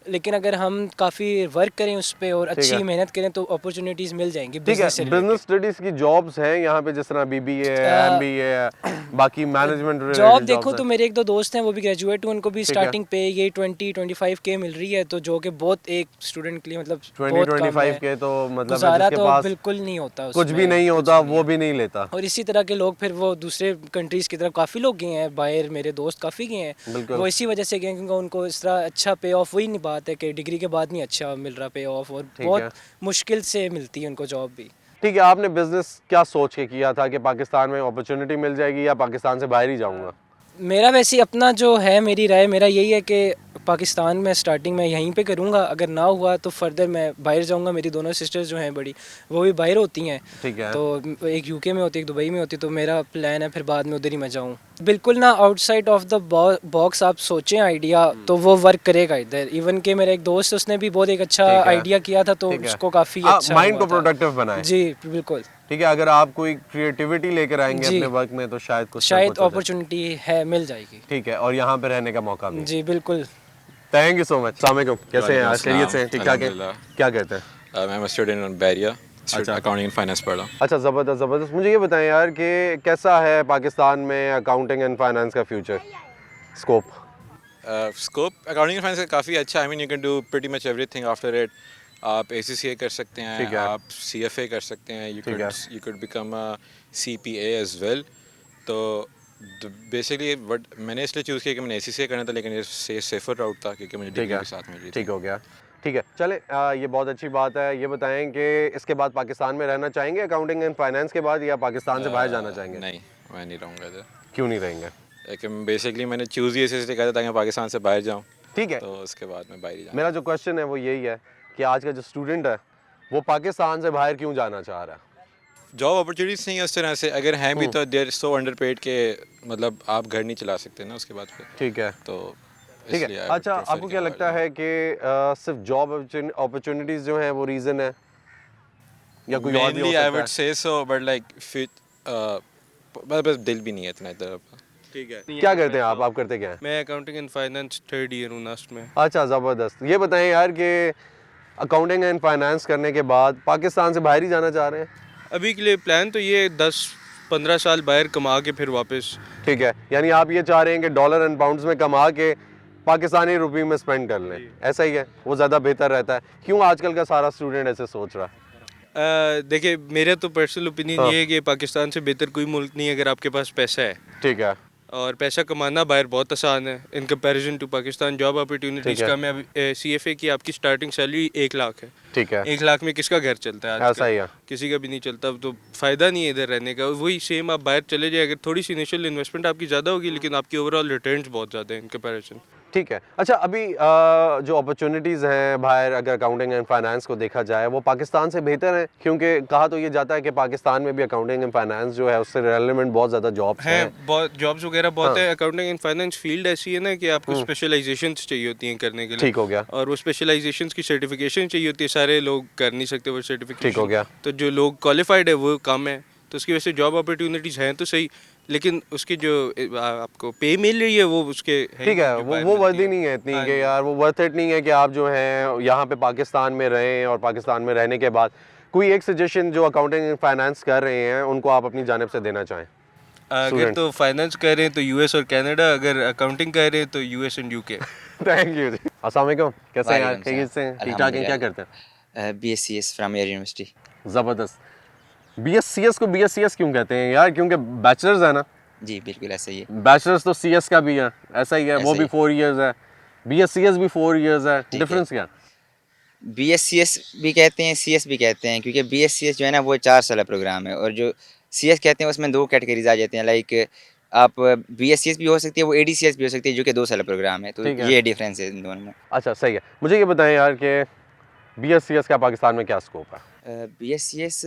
लेकिन अगर हम काफ़ी वर्क करें उस पर और है। अच्छी मेहनत करें तो अपॉर्चुनिटीज़ मिल जाएंगी ठीक है, बिजनेस से related। बिजनेस स्टडीज की जॉब्स हैं यहाँ पे, जिस तरह बीबीए है, एमबीए है, बाकी मैनेजमेंट रिलेटेड जॉब देखो तो मेरे एक दो दोस्त हैं वो भी ग्रेजुएट हुए, उनको भी ठीक है। स्टार्टिंग पे ये 20-25 के मिल रही है, तो जो कि बहुत एक स्टूडेंट के लिए मतलब 20-25 के तो मतलब है गुजारा जिसके तो पास बिल्कुल नहीं होता कुछ भी उसमें, नहीं कुछ होता नहीं वो है। भी नहीं लेता। और इसी तरह के लोग फिर वो दूसरे कंट्रीज़ की तरफ काफ़ी लोग गए हैं बाहर, मेरे दोस्त काफ़ी गए हैं, बिल्कुल। वो इसी वजह से गए हैं क्योंकि उनको इस तरह अच्छा पे ऑफ, वही नहीं बात है कि डिग्री के बाद नहीं अच्छा मिल रहा पे ऑफ, और ठीक बहुत है। मुश्किल से मिलती है उनको जॉब भी। ठीक है, आपने बिजनेस क्या सोच के किया था कि पाकिस्तान में अपॉर्चुनिटी मिल जाएगी या पाकिस्तान से बाहर ही जाऊंगा? मेरा वैसे अपना जो है, मेरी राय मेरा यही है कि पाकिस्तान में स्टार्टिंग में यहीं पे करूँगा, अगर ना हुआ तो फर्दर मैं बाहर जाऊँगा। मेरी दोनों सिस्टर्स जो हैं बड़ी, वो भी बाहर होती हैं, ठीक है। तो एक यूके में होती है, एक दुबई में होती है, तो मेरा प्लान है फिर बाद में उधर ही मैं जाऊँ। बिल्कुल ना आउटसाइड ऑफ द बॉक्स आप सोचें आइडिया, तो वो वर्क करेगा इधर। इवन के मेरा एक दोस्त उसने भी बहुत एक अच्छा ठीक है। आइडिया किया था, तो ठीक है। उसको काफ़ी अच्छा माइंड को हुआ था। प्रोडक्टिव बनाए। जी बिल्कुल, ठीक है, अगर आप कोई क्रिएटिविटी लेकर आएंगे जी। अपने वर्क में तो शायद कुछ ना शायद कुछ हो जाए। अपॉर्चुनिटी है, मिल जाएगी। ठीक है, और यहाँ पे रहने का मौका भी। जी बिल्कुल। Thank you so much. अस्सलाम वालेकुम, कैसे हैं? वालेकुम खैरियत से हैं? अस्सलाम, ठीक ठाक है? अल्हम्दुलिल्लाह। क्या करते हैं? मैं स्टूडेंट ऑन बैरिया, अच्छा। अकाउंटिंग एंड फाइनेंस पढ़ रहा हूँ। अच्छा, ज़बरदस्त ज़बरदस्त। मुझे ये बताएं यार कि कैसा है पाकिस्तान में अकाउंटिंग एंड फाइनेंस का future scope? Scope accounting and finance का काफ़ी अच्छा, I mean you can do pretty much everything after it. आप ACCA कर सकते ठीक हैं, है। आप CFA कर सकते हैं, ठीक है। You could become a CPA as well. तो बेसिकली वट मैंने इसलिए चूज़ किया कि मैंने ACCA करना था, लेकिन ये सेफर राउट था क्योंकि मुझे ठीक डिग्री है, के साथ मिल रही थी। ठीक हो गया। ठीक है, चले, ये बहुत अच्छी बात है। ये बताएं कि इसके बाद पाकिस्तान में रहना चाहेंगे अकाउंटिंग एंड फाइनेंस के बाद, या पाकिस्तान से बाहर जाना चाहेंगे? नहीं, मैं नहीं रहूँगा इधर, क्यों नहीं रहेंगे? लेकिन बेसिकली मैंने चूज़ ही इसलिए किया था ताकि मैं पाकिस्तान से बाहर जाऊँ, ठीक है, तो उसके बाद मैं बाहर ही जाऊँ। मेरा जो क्वेश्चन है वो यही है कि आज का जो स्टूडेंट है वो पाकिस्तान से बाहर क्यों जाना चाह रहा है? जॉब अपॉर्चुनिटीज़ नहीं है उस तरह से, अगर हैं भी तो देर सो अंडरपेड के मतलब आप घर नहीं चला सकते ना उसके बाद फिर, ठीक है, तो ठीक इसलिए है। I would अच्छा, prefer आपको कि क्या बाहर लगता जाऊँ। है कि सिर्फ जॉब अपॉर्चुनिटीज़ जो हैं वो रीज़न है, या कोई और भी हो Mainly I सकता would है? say so, but like बस दिल भी नहीं है इतना इधर। ठीक है। क्या करते हैं आप करते क्या हैं? मैं accounting and finance 3rd year हूँ नास्ट में। अच्छा, ज़बरदस्त। ये बताएं यार कि अकाउंटिंग एंड फाइनेंस करने के बाद पाकिस्तान से बाहर ही जाना चाह रहे हैं? अभी के लिए प्लान तो ये 10-15 साल बाहर कमा के फिर वापस। ठीक है, यानी आप ये चाह रहे हैं कि डॉलर एंड पाउंड्स में कमा के पाकिस्तानी रुपये में स्पेंड कर लें, ऐसा ही है? वो ज़्यादा बेहतर रहता है। क्यों आजकल का सारा स्टूडेंट ऐसे सोच रहा है? देखिए मेरा तो पर्सनल ओपिनियन हाँ। ये है कि पाकिस्तान से बेहतर कोई मुल्क नहीं है अगर आपके पास पैसा है, ठीक है, और पैसा कमाना बाहर बहुत आसान है in comparison to Pakistan. Job opportunities ठीक है। का मैं CFA की आपकी स्टार्टिंग सैलरी 1 लाख है। ठीक है, 1 लाख में किसका घर चलता है ऐसा आजकल? ही है। किसी का भी नहीं चलता, तो फ़ायदा नहीं है इधर रहने का। वही सेम आप बाहर चले जाए, अगर थोड़ी सी इनिशियल इन्वेस्टमेंट आपकी ज़्यादा होगी, लेकिन आपकी ओवरऑल रिटर्न्स बहुत ज़्यादा हैं इन कंपैरिजन। ठीक है। अच्छा, अभी जो अपॉर्चुनिटीज़ हैं बाहर, अगर अकाउंटिंग एंड फाइनेंस को देखा जाए, वो पाकिस्तान से बेहतर है? क्योंकि कहा तो ये जाता है कि पाकिस्तान में भी अकाउंटिंग एंड फाइनेंस जो है उससे रेलेवेंट बहुत ज़्यादा जॉब्स हैं, हैं। बहुत जॉब्स वगैरह बहुत हाँ। है। अकाउंटिंग एंड फाइनेंस फील्ड ऐसी है ना कि आपको स्पेशलाइजेशंस चाहिए होती हैं करने के लिए। ठीक हो गया, और वो स्पेशलाइजेशंस की सर्टिफिकेशन चाहिए होती है, सारे लोग कर नहीं सकते वो सर्टिफिकेशन। ठीक हो गया। तो जो लोग क्वालिफाइड है वो कम है, तो उसकी वजह से जॉब अपॉर्चुनिटीज़ हैं तो सही, लेकिन उसकी जो आपको पे मिल रही है वो उसके ठीक है, वो वर्दी नहीं है इतनी हाँ कि जी। यार वो वर्थ इट नहीं है कि आप जो हैं यहाँ पे पाकिस्तान में रहें और पाकिस्तान में रहने के बाद कोई एक सजेशन जो अकाउंटिंग एंड फाइनेंस कर रहे हैं उनको आप अपनी जानिब से देना चाहें? अगर Students. तो फाइनेंस कर रहे हैं तो यूएस और कनाडा, अगर अकाउंटिंग कर रहे हैं तो US and UK. Thank you जी। अस्सलाम वालेकुम, कैसे हैं यार? वालेकुम खैरियत से हैं? ठीक ठाक हैं? क्या करते हैं? BScs from air university. ज़बरदस्त। BScs को BScs क्यों कहते हैं यार? क्योंकि बैचलर्स है ना? जी बिल्कुल ऐसा ही है। बैचलर्स तो CS का भी है, ऐसा ही है, वो ऐसा भी ही। 4 इयर्स है, BScs भी 4 इयर्स है, ठीक है। डिफरेंस क्या? BScs भी कहते हैं, CS भी कहते हैं, क्योंकि BScs जो है ना वो 4 साल प्रोग्राम है, और जो CS कहते हैं उसमें 2 कैटेगरीज आ जाते हैं। लाइक आप BScs भी हो सकती है, वो ADCS भी हो सकती है, जो कि 2 साल प्रोग्राम है। तो ठीक है। ये डिफरेंस है इन दोनों में। अच्छा सही है। मुझे ये बताएं यार कि BScs का पाकिस्तान में क्या स्कोप है? BScs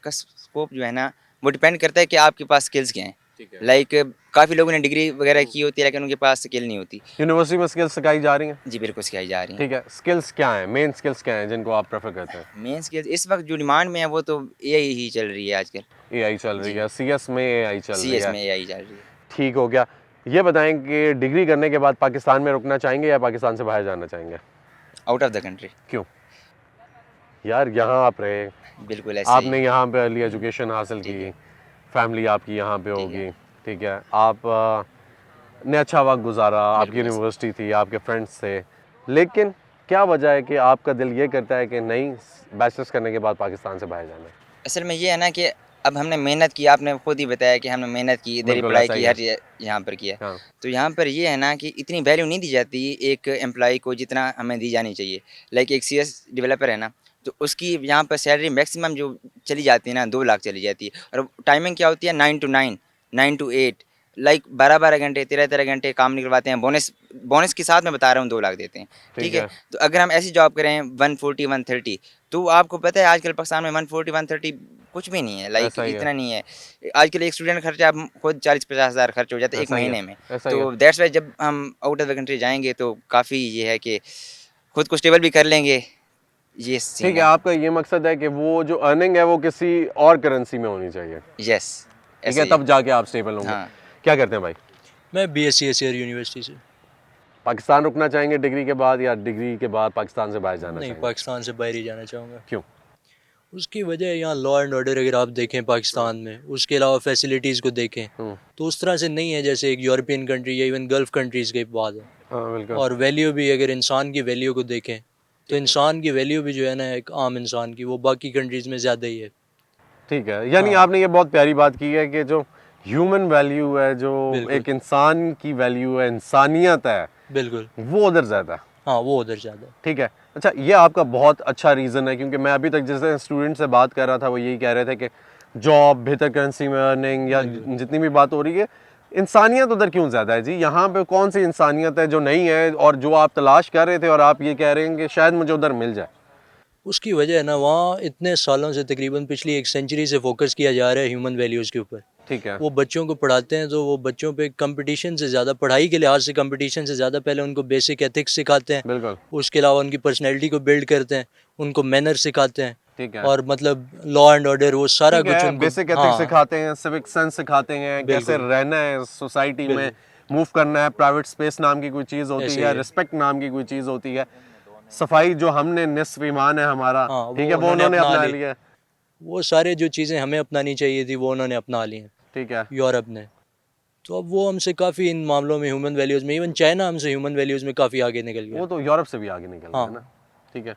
का स्कोप जो है ना वो डिपेंड करता है कि आपके पास स्किल्स क्या हैं। ठीक है। लाइक काफ़ी लोगों ने डिग्री वगैरह की होती है, लेकिन उनके पास स्किल नहीं होती। यूनिवर्सिटी में स्किल्स सिखाई जा रही हैं? जी बिल्कुल सिखाई जा रही है। ठीक है, स्किल्स क्या हैं, मेन स्किल्स क्या हैं जिनको आप प्रेफर करते हैं? मेन स्किल्स इस वक्त जो डिमांड में है वो तो AI ही चल रही है आजकल। AI चल रही है, CS में AI चल रही CS है। में AI चल रही है। ठीक हो गया। ये बताएं कि डिग्री करने के बाद पाकिस्तान में रुकना चाहेंगे या पाकिस्तान से बाहर जाना चाहेंगे? Out of the country. क्यों? यार यहाँ आप रहे, बिल्कुल ऐसे ही। आपने यहाँ पे अर्ली एजुकेशन हासिल ठीक की, है। फैमिली आपकी यहाँ पे ठीक होगी, है। ठीक है, आप ने अच्छा वक्त गुजारा, आपकी बिल्कुल ऐसे। यूनिवर्सिटी थी, आपके फ्रेंड्स थे, लेकिन क्या वजह है कि आपका दिल ये करता है कि नहीं, बैचलर्स करने के बाद पाकिस्तान से बाहर जाना है? असल में ये है ना कि अब हमने मेहनत की, आपने खुद ही बताया कि हमने मेहनत की, इधर ही बिल्कुल पढ़ाई ऐसा ही की, है। हर यहाँ पर किया। हाँ। तो यहाँ पर ये है ना कि इतनी वैल्यू नहीं दी जाती एक एम्प्लॉय को जितना हमें दी जानी चाहिए। लाइक एक CS डेवलपर है ना, तो उसकी यहाँ पर सैलरी मैक्सिमम जो चली जाती है ना 2 लाख चली जाती है, और टाइमिंग क्या होती है 9 to 9, 9 to 8, लाइक 12-12 घंटे 13-13 घंटे काम निकलवाते हैं। बोनस बोनस के साथ मैं बता रहा हूँ 2 लाख देते हैं। ठीक है। तो अगर हम ऐसी जॉब करें 140 130, तो आपको पता है आजकल पाकिस्तान में 140 130 कुछ भी नहीं है। लाइक ऐसा ही है। इतना नहीं है। आजकल एक स्टूडेंट खर्चा आप खुद 40-50 हज़ार खर्च हो जाता है एक ऐसा ही है, महीने में। ऐसा ही तो है। दैट्स वाई जब हम आउट ऑफ द कंट्री जाएंगे तो काफ़ी ये है कि खुद को स्टेबल भी कर लेंगे। ये सीन ठीक है, आपका ये मकसद है कि वो जो अर्निंग है वो किसी और करेंसी में होनी चाहिए, यस ठीक ऐसे है, ही तब जाके आप स्टेबल होंगे। हाँ। क्या करते हैं भाई? मैं BScs एयर यूनिवर्सिटी से। पाकिस्तान रुकना चाहेंगे डिग्री के बाद या डिग्री के बाद पाकिस्तान से बाहर जाना नहीं, चाहेंगे? पाकिस्तान से बाहर ही जाना चाहूँगा। क्यों? उसकी वजह है यहाँ लॉ एंड ऑर्डर अगर आप देखें पाकिस्तान में, उसके अलावा फैसिलिटीज़ को देखें तो उस तरह से नहीं है जैसे एक यूरोपियन कंट्री या इवन गल्फ़ कंट्रीज़ के बाद है। हाँ बिल्कुल। और वैल्यू भी अगर इंसान की वैल्यू को देखें तो इंसान की वैल्यू भी जो है ना एक आम इंसान की वो बाकी कंट्रीज़ में ज़्यादा ही है। ठीक है, यानी हाँ। आपने ये बहुत प्यारी बात की है कि जो ह्यूमन वैल्यू है, जो बिल्कुल। एक इंसान की वैल्यू है, इंसानियत है, बिल्कुल। वो उधर ज़्यादा है। हाँ वो उधर ज़्यादा है। ठीक है। अच्छा, ये आपका बहुत अच्छा रीज़न है, क्योंकि मैं अभी तक जैसे स्टूडेंट से बात कर रहा था वो यही कह रहे थे कि जॉब, बेहतर करेंसी में अर्निंग या जितनी भी बात हो रही है, इंसानियत उधर क्यों ज़्यादा है जी? यहाँ पे कौन सी इंसानियत है जो नहीं है और जो आप तलाश कर रहे थे और आप ये कह रहे हैं कि शायद मुझे उधर मिल जाए? उसकी वजह है ना वहाँ इतने सालों से तकरीबन पिछली 1 सेंचुरी से फोकस किया जा रहा है ह्यूमन वैल्यूज़ के ऊपर। ठीक है। वो बच्चों को पढ़ाते हैं तो वो बच्चों पे कंपटीशन से ज़्यादा, पढ़ाई के लिहाज से कंपटीशन से ज़्यादा पहले उनको बेसिक एथिक्स सिखाते हैं। बिल्कुल। उसके अलावा उनकी पर्सनैलिटी को बिल्ड करते हैं, उनको मैनर सिखाते हैं। ठीक है। और मतलब लॉ एंड ऑर्डर वो सारा ठीक कुछ है, उनको बेसिक एथिक्स सिखाते हैं, सिविक सेंस सिखाते हैं, कैसे बिल्कुल। रहना है सोसाइटी में, बिल्कुल। मूव करना है, प्राइवेट स्पेस नाम की कोई चीज़ होती ऐसे है, ही है। रिस्पेक्ट नाम की कोई चीज़ होती है, सफाई जो हमने निस्फ ईमान है हमारा, हाँ, ठीक है, वो उन्होंने अपना लिया है। वो सारे जो चीज़ें हमें अपनानी चाहिए थी वो उन्होंने अपना ली हैं ठीक है। यूरोप ने। तो अब वो हमसे काफ़ी इन मामलों में ह्यूमन वैल्यूज़ में, इवन चाइना हमसे ह्यूमन वैल्यूज़ में काफ़ी आगे निकल गया। वो तो यूरोप से भी आगे निकल गया हाँ। है ना, ठीक है,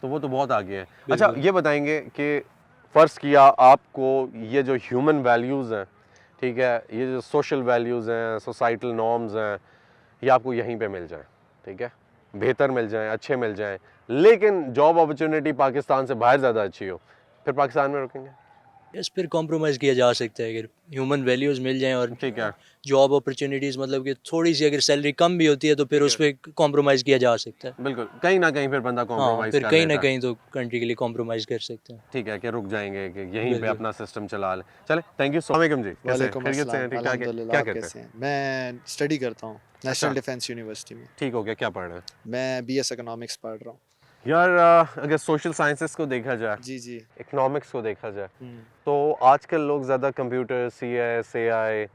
तो वो तो बहुत आगे है। बिल्कुल। अच्छा, ये बताएंगे कि फ़र्ज़ किया आपको ये जो ह्यूमन वैल्यूज़ हैं, ठीक है, ये जो सोशल वैल्यूज़ हैं, सोसाइटल नॉर्म्स हैं, ये आपको यहीं पे मिल जाएं, ठीक है, बेहतर मिल जाएं, अच्छे मिल जाएं, लेकिन जॉब अपॉर्चुनिटी पाकिस्तान से बाहर ज़्यादा अच्छी हो, फिर पाकिस्तान में रुकेंगे? इस पर कॉम्प्रोमाइज़ किया जा सकता है अगर ह्यूमन वैल्यूज़ मिल जाएं और ठीक है। जॉब अपॉर्चुनिटीज़ मतलब कि थोड़ी सी अगर सैलरी कम भी होती है तो फिर उस पर कॉम्प्रोमाइज़ किया जा सकता है। बिल्कुल, कहीं ना कहीं फिर बंदा हाँ, कॉम्प्रोमाइज़ फिर कर कहीं ना लेता है। कहीं तो कंट्री के लिए कॉम्प्रोमाइज़ कर सकते हैं। ठीक है, कि रुक जाएंगे कि यहीं पे बिल्कुल। अपना सिस्टम चला लें। चले, थैंक यू सो मच जी। कैसे हैं? वालेकुम खैरियत से हैं? अस्सलाम, ठीक ठाक है? अल्हम्दुलिल्लाह, क्या आप करते कैसे हैं? हैं? मैं स्टडी करता हूँ अच्छा। नेशनल डिफेंस यूनिवर्सिटी में। ठीक हो गया, क्या पढ़ रहे हैं? मैं BS इकोनॉमिक्स पढ़ रहा हूँ। यार अगर सोशल साइंसेस को देखा जाए, जी जी। इकोनॉमिक्स को देखा जाए, हम्म। तो आजकल लोग ज़्यादा कंप्यूटर, CS, AI,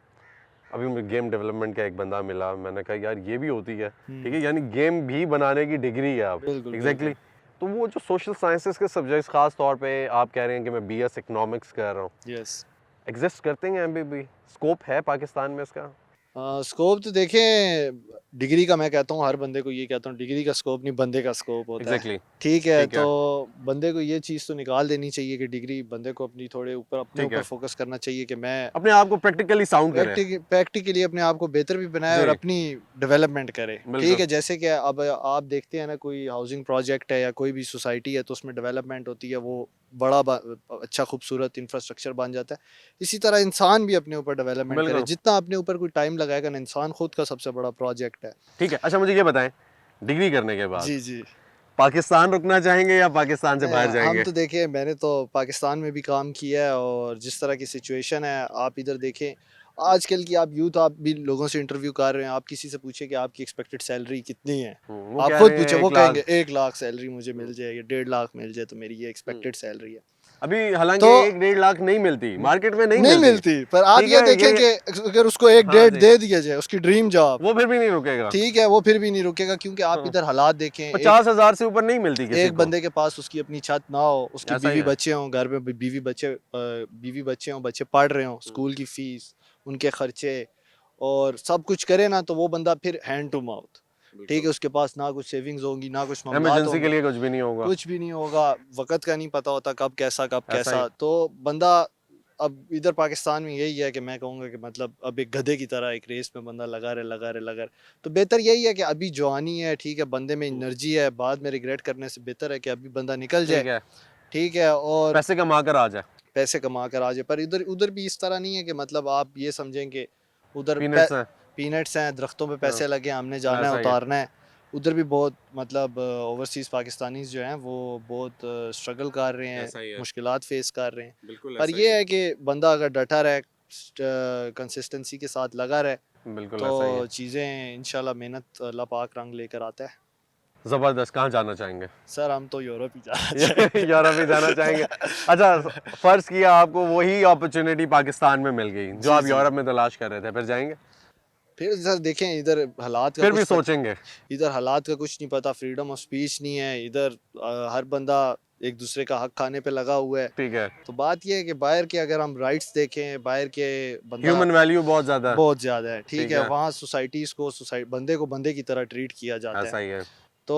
अभी मुझे गेम डेवलपमेंट का एक बंदा मिला, मैंने कहा यार ये भी होती है, ठीक है, यानी गेम भी बनाने की डिग्री है आप, बिल्कुल, एग्जैक्टली। तो वो जो सोशल साइंसेस के सब्जेक्ट्स ख़ास तौर पे आप कह रहे हैं कि मैं बीएस इकोनॉमिक्स कर रहा हूँ, यस। एग्जिस्ट करते हैं अभी भी? स्कोप है पाकिस्तान में इसका? स्कोप तो देखें, डिग्री का मैं कहता हूँ, हर बंदे को ये कहता हूँ, डिग्री का स्कोप नहीं बंदे का स्कोप होता है। एग्जैक्टली। ठीक है, ठीक है। तो बंदे को ये चीज़ तो निकाल देनी चाहिए कि डिग्री बंदे को अपनी थोड़े ऊपर अपने ठीक है। ऊपर फोकस करना चाहिए कि मैं अपने आप को प्रैक्टिकली साउंड करें। प्रैक्टिकली अपने आप को बेहतर भी बनाए और जी। अपनी डेवलपमेंट करे। बिल्कुल। ठीक है, जैसे कि अब आप देखते हैं ना, कोई हाउसिंग प्रोजेक्ट है या कोई भी सोसाइटी है तो उसमें डेवलपमेंट होती है, वो बड़ा अच्छा खूबसूरत इंफ्रास्ट्रक्चर बन जाता है। इसी तरह इंसान भी अपने ऊपर डेवलपमेंट करे, बिल्कुल। जितना अपने ऊपर कोई टाइम लगाएगा ना, इंसान खुद का सबसे बड़ा प्रोजेक्ट है। ठीक है, अच्छा मुझे ये बताएं, डिग्री करने के बाद जी जी। पाकिस्तान रुकना चाहेंगे या पाकिस्तान से बाहर हम जाएंगे? तो देखें, मैंने तो पाकिस्तान में भी काम किया है और जिस तरह की सिचुएशन है आप इधर देखें, आजकल की आप यूथ, आप भी लोगों से इंटरव्यू कर रहे हैं, आप किसी से पूछे कि आपकी एक्सपेक्टेड सैलरी कितनी है, वो आप कह खुद रहे हैं पूछे, वो 1 लाख। कहेंगे 1 लाख सैलरी मुझे मिल जाए या 1.5 लाख मिल जाए तो मेरी ये एक्सपेक्टेड सैलरी है। अभी हालांकि तो 1-1.5 लाख नहीं मिलती, मार्केट में नहीं नहीं मिलती, पर आप ठीक ये है, देखें कि अगर उसको एक हाँ डेट जी। दे दिया जाए, उसकी ड्रीम जॉब, वो फिर भी नहीं रुकेगा। ठीक है, वो फिर भी नहीं रुकेगा, क्योंकि आप हाँ। इधर हालात देखें, 50,000 से ऊपर नहीं मिलती किसी एक को। बंदे के पास उसकी अपनी छत ना हो, उसकी ऐसा ही बीवी है। बच्चे हों, घर में बीवी बच्चे हों, बच्चे पढ़ रहे हों, स्कूल की फीस, उनके खर्चे और सब कुछ करे ना, तो वो बंदा फिर हैंड टू माउथ। ठीक है, उसके पास ना कुछ सेविंग्स होंगी, ना कुछ मामलात इमरजेंसी के होंगे, लिए कुछ भी नहीं होगा। कुछ भी नहीं होगा, वक़्त का नहीं पता होता कब कैसा ऐसा ही। तो बंदा अब इधर पाकिस्तान में यही है कि मैं कहूँगा कि मतलब अब एक गधे की तरह एक रेस में बंदा लगा रहे। तो बेहतर यही है कि अभी जवानी है, ठीक है, बंदे में एनर्जी है, बाद में रिग्रेट करने से बेहतर है कि अभी बंदा निकल ठीक जाए। है, ठीक है, और पैसे कमा कर आ जाए, पैसे कमा कर आ जाए। पर इधर उधर भी इस तरह नहीं है कि मतलब आप ये समझें कि उधर पीनट्स हैं। पीनट्स हैं, दरख्तों पे पैसे लगे, हमने जाना ऐसा है, ही है। उतारना है। उधर भी बहुत मतलब ओवरसीज़ पाकिस्तानीज़ जो हैं वो बहुत स्ट्रगल कर रहे ऐसा ही हैं, है। मुश्किलात फेस कर रहे हैं। बिल्कुल पर ये है कि बंदा अगर डटा रहे, कंसिस्टेंसी के साथ लगा रहे, बिल्कुल ऐसा ही है। तो चीज़ें इंशाल्लाह मेहनत अल्लाह पाक रंग लेकर आता है। ज़बरदस्त, कहाँ जाना चाहेंगे? सर हम तो यूरोप ही जाना चाहेंगे। यूरोप ही जाना चाहेंगे। अच्छा, फ़र्ज़ किया आपको वही अपॉर्चुनिटी पाकिस्तान में मिल गई, जो जी, आप जी। यूरोप में तलाश कर रहे थे, फिर जाएँगे? फिर सर देखें, इधर हालात का फिर भी कुछ सोचेंगे? इधर हालात का कुछ नहीं पता, फ्रीडम ऑफ स्पीच नहीं है इधर, हर बंदा एक दूसरे का हक खाने पे लगा हुआ है। ठीक है। तो बात ये है कि बाहर के अगर हम राइट्स देखें, बाहर के बंदा ह्यूमन वैल्यू बहुत ज़्यादा है। बहुत ज़्यादा है। ठीक ठीक है, है। वहाँ सोसाइटीज़ को बंदे को बंदे की तरह ट्रीट किया जाता ऐसा है। ही है। तो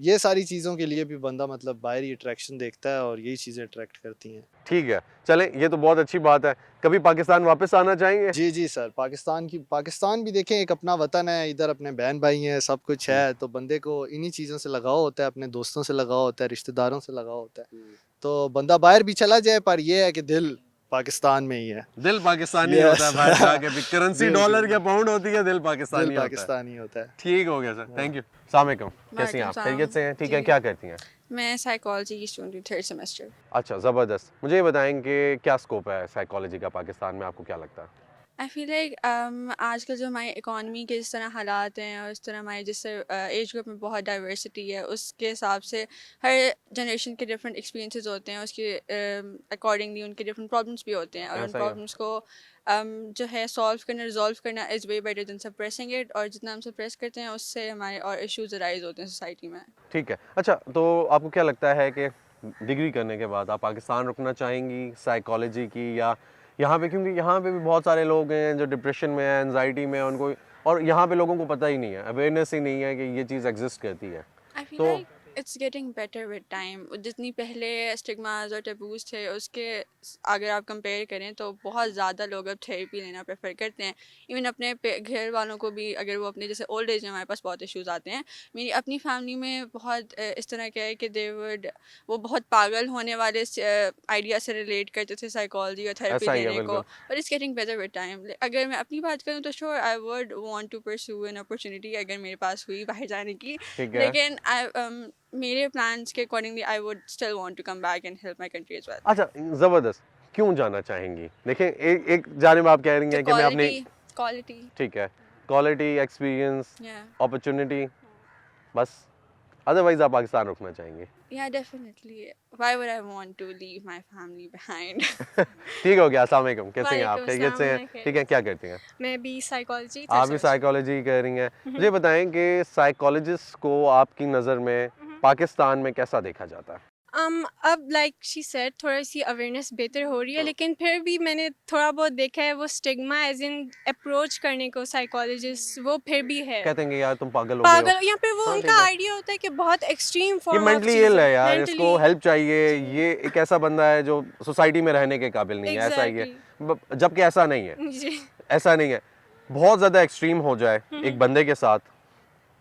ये सारी चीज़ों के लिए भी बंदा मतलब बाहर ही अट्रैक्शन देखता है और यही चीज़ें अट्रैक्ट करती हैं। ठीक है, चलें, ये तो बहुत अच्छी बात है। कभी पाकिस्तान वापस आना चाहेंगे? जी जी सर, पाकिस्तान भी देखें एक अपना वतन है, इधर अपने बहन भाई हैं, सब कुछ है, तो बंदे को इन्हीं चीज़ों से लगाव होता है, अपने दोस्तों से लगाव होता है, रिश्तेदारों से लगाव होता है। तो बंदा बाहर भी चला जाए, पर ये है कि दिल पाकिस्तान में ही है। दिल पाकिस्तानी Yes. होता है बाहर जाके भी, करेंसी बिल्कुल। डॉलर या पाउंड होती है, दिल पाकिस्तानी दिल होता है। पाकिस्तानी होता है। ठीक हो गया सर, थैंक यू। अस्सलाम वालेकुम, कैसी हैं आप? वालेकुम खैरियत से हैं? ठीक है, जी। क्या करती हैं? मैं साइकोलॉजी की स्टूडेंट हूँ, 3rd सेमेस्टर। अच्छा, ज़बरदस्त। मुझे ये बताएं कि क्या स्कोप है साइकोलॉजी का पाकिस्तान में, आपको क्या लगता है? आई फील लाइक आजकल जो हमारी इकॉनमी के जिस तरह हालात हैं और इस तरह हमारे जिस एज ग्रुप में बहुत डाइवर्सिटी है, उसके हिसाब से हर जनरेशन के डिफरेंट एक्सपीरियंसेस होते हैं, उसके अकॉर्डिंगली उनके डिफरेंट प्रॉब्लम्स भी होते हैं, और उन ऐसा ही है। प्रॉब्लम्स को जो है रिजॉल्व करना is way better than suppressing it, और जितना हम सप्रेस करते हैं उससे हमारे और इश्यूज अराइज होते हैं सोसाइटी में। ठीक है, अच्छा, तो आपको क्या लगता है कि डिग्री करने के बाद आप पाकिस्तान रुकना चाहेंगी साइकोलॉजी की, या यहाँ पे, क्योंकि यहाँ पे भी बहुत सारे लोग हैं जो डिप्रेशन में है, एनजाइटी में है, उनको, और यहाँ पे लोगों को पता ही नहीं है, अवेयरनेस ही नहीं है कि ये चीज़ एग्जिस्ट करती है। आई फील तो like it's getting better with time. जितनी पहले स्टिग्मास और टैबूज थे, उसके अगर आप कंपेयर करें तो बहुत ज़्यादा लोग अब थेरेपी लेना प्रेफर करते हैं। इवन अपने घर वालों को भी, अगर वो अपने जैसे ओल्ड एज में हमारे पास बहुत इश्यूज आते हैं, मेरी अपनी फैमिली में बहुत इस तरह का है कि वो बहुत पागल होने वाले आइडिया से रिलेट करते थे साइकोलॉजी और थेरेपी ऐसा ही है, लेने को, बिल्कुल। But it's getting better with time. अगर मैं अपनी बात करूँ तो sure I would want to pursue an opportunity अगर मेरे पास हुई बाहर जाने की, ठीक है। लेकिन मेरे प्लान्स के accordingly I would still want to come back and help my country as well. अच्छा, ज़बरदस्त, क्यों जाना चाहेंगी? देखें, एक जानिब आप कह रही हैं कि मैं अपनी, क्वालिटी, ठीक है, क्वालिटी, एक्सपीरियंस, या अपॉर्चुनिटी, बस, अदरवाइज आप पाकिस्तान रुकना चाहेंगे? या definitely, why would I want to leave my family behind. ठीक हो गया। अस्सलाम वालेकुम, कैसे हैं आप? वालेकुम खैरियत से हैं? अस्सलाम, ठीक है, क्या करती हैं? मैं भी साइकोलॉजी आप भी साइकोलॉजी कर रही हैं। मुझे बताएं कि साइकोलॉजिस्ट को आपकी नज़र में पाकिस्तान में कैसा देखा जाता है? अब लाइक शी सेड थोड़ी सी अवेयरनेस बेहतर हो रही है, लेकिन फिर भी मैंने थोड़ा बहुत देखा है वो स्टिग्मा एज इन अप्रोच करने को साइकोलॉजिस्ट वो फिर भी है कहते हैं कि यार तुम पागल हो गए हो। पागल, या फिर वो हाँ, उनका ठीक है। आइडिया होता है कि बहुत एक्सट्रीम ये फॉर्म मेंटली इल है यार, इसको हेल्प चाहिए, ये एक ऐसा बंदा है जो सोसाइटी में रहने के काबिल नहीं है, ऐसा ही है। जबकि ऐसा नहीं है, जी ऐसा नहीं है। बहुत ज़्यादा एक्सट्रीम हो जाए एक बंदे के साथ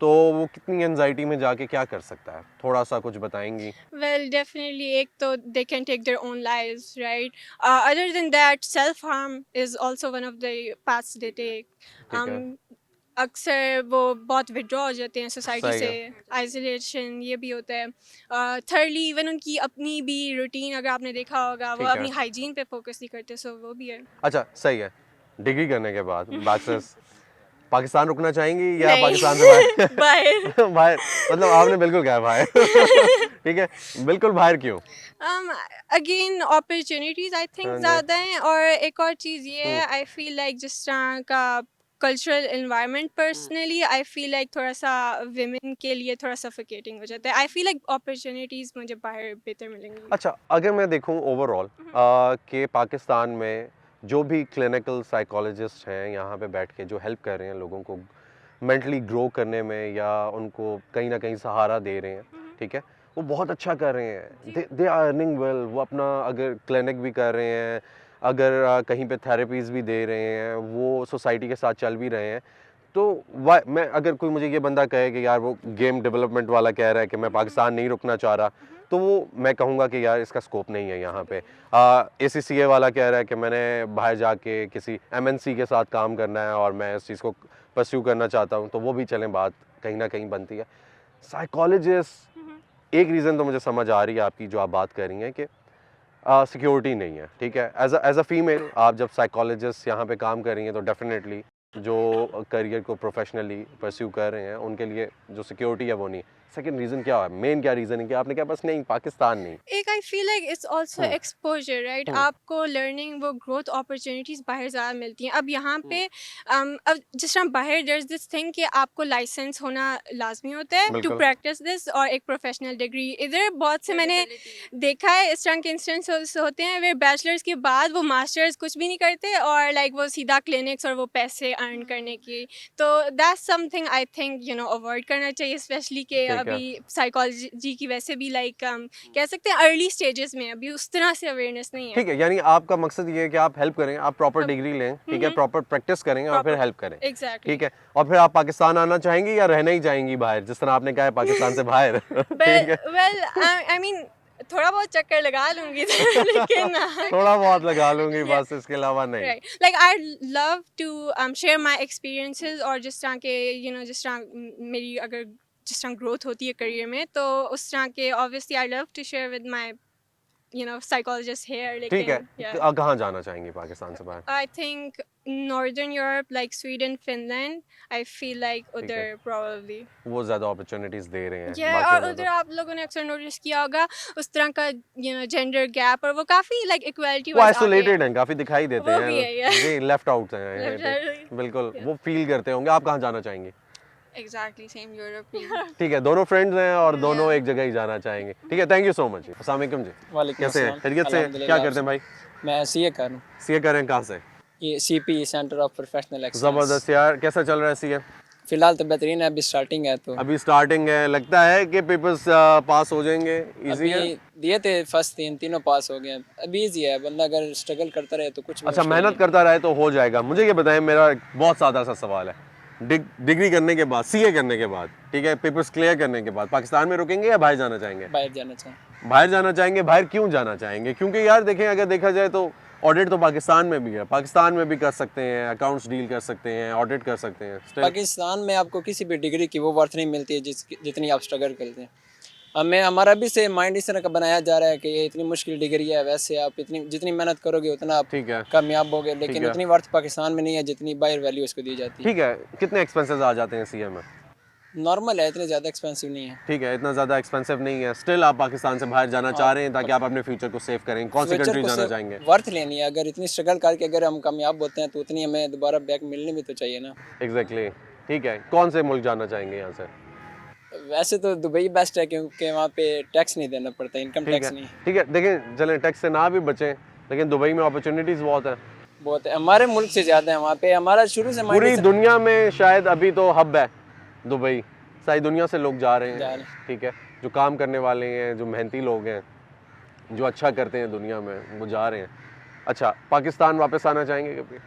तो वो कितनी एंजाइटी में जाके क्या कर सकता है, थोड़ा सा कुछ बताएंगी? वेल डेफिनेटली एक तो they can take their own lives right, other than that self harm is also one of the paths they take. ठीक है। अक्सर वो बहुत विड्रॉ हो जाते हैं सोसाइटी सही से, है। आइसोलेशन ये भी होता है। थर्डली इवन उनकी अपनी भी रूटीन अगर आपने देखा होगा वो ठीक है। अपनी हाइजीन पे फोकस नहीं करते, सो वो भी है। अच्छा सही है, डिग्री करने के बाद बैचलर्स पाकिस्तान रुकना चाहेंगी या नहीं। पाकिस्तान से बाहर? बाहर। बाहर मतलब आपने बिल्कुल कहा बाहर। ठीक है, बिल्कुल बाहर क्यों? अगेन अपॉर्चुनिटीज आई थिंक हाँ जी। ज़्यादा हैं, और एक और चीज़ ये है आई फील लाइक जिस तरह का cultural environment personally I feel like थोड़ा सा विमेन के लिए थोड़ा सफोकेटिंग हो जाता है। आई फील लाइक अपॉर्चुनिटीज़ मुझे बाहर बेहतर मिलेंगी। अच्छा अगर मैं देखूं ओवरऑल कि पाकिस्तान में जो भी क्लिनिकल साइकोलॉजिस्ट हैं यहाँ पे बैठ के जो हेल्प कर रहे हैं लोगों को मेंटली ग्रो करने में या उनको कहीं ना कहीं सहारा दे रहे हैं, ठीक है, वो बहुत अच्छा कर रहे हैं। They are earning well. वो अपना अगर क्लिनिक भी कर रहे हैं, अगर कहीं पे थेरेपीज़ भी दे रहे हैं, वो सोसाइटी के साथ चल भी रहे हैं, तो मैं अगर कोई मुझे ये बंदा कहे कि यार वो गेम डेवलपमेंट वाला कह रहा है कि मैं पाकिस्तान नहीं रुकना चाह रहा, तो वो मैं कहूँगा कि यार इसका स्कोप नहीं है यहाँ पे। ACCA वाला कह रहा है कि मैंने बाहर जाके किसी MNC के साथ काम करना है और मैं इस चीज़ को परस्यू करना चाहता हूँ, तो वो भी चलें, बात कहीं ना कहीं बनती है। साइकोलॉजिस्ट एक रीज़न तो मुझे समझ आ रही है आपकी जो आप बात कर रही हैं कि सिक्योरिटी नहीं है, ठीक है। एज अ फीमेल आप जब साइकोलॉजिस्ट यहाँ पे काम कर रही हैं तो डेफिनेटली जो करियर को प्रोफेशनली परस्यू कर रहे हैं उनके लिए जो सिक्योरिटी है वो नहीं है। सेकंड रीज़न क्या है, मेन क्या रीज़न है कि आपने कहा बस नहीं पाकिस्तान नहीं? एक आई feel like it's also exposure right, आपको लर्निंग वो ग्रोथ अपॉर्चुनिटीज़ बाहर ज़्यादा मिलती हैं। अब यहाँ पे अब जिस तरह बाहर देयर इज दिस थिंग कि आपको लाइसेंस होना लाजमी होता है टू बिल्कुल। प्रैक्टिस दिस, और एक प्रोफेशनल डिग्री। इधर बहुत से मैंने देखा है इस तरह के इंस्टेंस होते हैं वे बैचलर्स के बाद वो मास्टर्स कुछ भी नहीं करते और लाइक वो सीधा क्लिनिक्स और वो पैसे अर्न करने की। तो that's something I think you know avoid करना चाहिए, स्पेशली कि ठीक है। अभी साइकोलॉजी की वैसे भी लाइक कह सकते हैं अर्ली स्टेजेस में अभी उस तरह से अवेयरनेस नहीं है। ठीक है, यानी आपका मकसद ये है कि आप हेल्प करें, आप प्रॉपर डिग्री लें, ठीक है, प्रॉपर प्रैक्टिस करें और फिर हेल्प करें, एग्जैक्टली। ठीक है। और फिर आप पाकिस्तान आना चाहेंगी या रहना ही चाहेंगी बाहर, जिस तरह आपने कहा है पाकिस्तान से बाहर? ठीक है, वेल आई मीन थोड़ा बहुत चक्कर लगा लूंगी लेकिन थोड़ा बहुत लगा लूंगी बस, इसके अलावा नहीं। Right, like I love to share my experiences, और जिस तरह के यू नो जिस तरह मेरी अगर जिस तरह ग्रोथ होती है करियर में तो उस तरह के obviously I love to share with my you know psychologist here. ठीक है, लेकिन कहाँ जाना चाहेंगी पाकिस्तान से बाहर? I think northern Europe like Sweden Finland, I feel like ठीक है। उधर प्रोबेबली वो ज़्यादा अपॉर्चुनिटीज़ दे रहे हैं। या बाकी और में उधर तो- आप लोगों ने अक्सर नोटिस किया होगा उस तरह का यू नो जेंडर गैप, और वो काफ़ी लाइक इक्वालिटी वो आइसोलेटेड हैं, काफ़ी दिखाई देते वो भी है, हैं, yeah. जी लेफ्ट आउट हैं यहाँ Left पे। out, बिल्कुल वो फील करते होंगे। आप कहाँ जाना चाहेंगे? Exactly same Europe. ठीक है, दोनों फ्रेंड्स हैं और दोनों एक जगह ही जाना चाहेंगे। ठीक है, थैंक यू सो मच। अस्सलाम वालेकुम जी। वालेकुम कैसे हैं? अस्सलाम। खैरियत से हैं? अल्हम्दुलिल्लाह, क्या करते हैं भाई? मैं सीए कर रहा हूँ। सीए कर रहे हैं, कहाँ से? ये CP centre of professional excellence. ज़बरदस्त यार, कैसा चल रहा है सीए? फिलहाल तो बेहतरीन है, अभी स्टार्टिंग है तो अभी स्टार्टिंग है, लगता है कि पेपर्स पास हो जाएंगे, इजी है? अभी दिए थे फर्स्ट तीनों पास हो गए हैं। अभी इजी है, बंदा अगर स्ट्रगल करता रहे तो कुछ भी अच्छा, मुश्किल मेहनत नहीं। करता रहे तो हो जाएगा। मुझे ये बताएं, मेरा एक बहुत सादा सा सवाल है। डिग्री करने के बाद, सीए करने के बाद, ठीक है, पेपर्स क्लियर करने के बाद पाकिस्तान में रुकेंगे या बाहर जाना चाहेंगे? बाहर जाना चाहिए। बाहर जाना चाहेंगे। बाहर क्यों जाना चाहेंगे? क्योंकि यार देखें, अगर देखा जाए तो ऑडिट तो पाकिस्तान में भी है, पाकिस्तान में भी कर सकते हैं, अकाउंट्स डील कर सकते हैं, ऑडिट कर सकते हैं। Still- पाकिस्तान में आपको किसी भी डिग्री की वो वर्थ नहीं मिलती है जितनी आप स्ट्रगल करते हैं। हमें हमारा भी से माइंड इस तरह का बनाया जा रहा है कि ये इतनी मुश्किल डिग्री है, वैसे आप इतनी जितनी मेहनत करोगे उतना आप ठीक है, कामयाब होगे, ठीक लेकिन है। उतनी वर्थ पाकिस्तान में नहीं है जितनी बाहर वैल्यू इसको दी जाती है। ठीक है। कितने एक्सपेंसेस आ जाते हैं सीए में? नॉर्मल है, इतने ज़्यादा एक्सपेंसिव नहीं है। ठीक है, इतना ज़्यादा एक्सपेंसिव नहीं है। स्टिल आप पाकिस्तान से बाहर जाना चाह रहे हैं ताकि आप अपने फ्यूचर को सेव करें। कौन सी फ्यूचर कंट्री को जाना से चाहेंगे? वर्थ लेनी है, अगर इतनी स्ट्रगल करके अगर हम कामयाब होते हैं तो उतनी हमें दोबारा बैक मिलने भी तो चाहिए ना। एग्जैक्टली। ठीक है, कौन से मुल्क जाना चाहेंगे यहाँ से? वैसे तो दुबई बेस्ट है क्योंकि वहाँ पे टैक्स नहीं देना पड़ता, इनकम ठीक टैक्स है नहीं ठीक है, देखें चलें टैक्स से ना भी बचें, लेकिन दुबई में अपॉर्चुनिटीज़ बहुत है। बहुत है, हमारे मुल्क से ज़्यादा है वहाँ पे। हमारा शुरू से पूरी दुनिया में शायद अभी तो हब है दुबई, सारी दुनिया से लोग जा रहे जा हैं। रहे हैं। ठीक है, जो काम करने वाले हैं, जो मेहनती लोग हैं, जो अच्छा करते हैं दुनिया में, वो जा रहे हैं। अच्छा, पाकिस्तान वापस आना चाहेंगे कभी?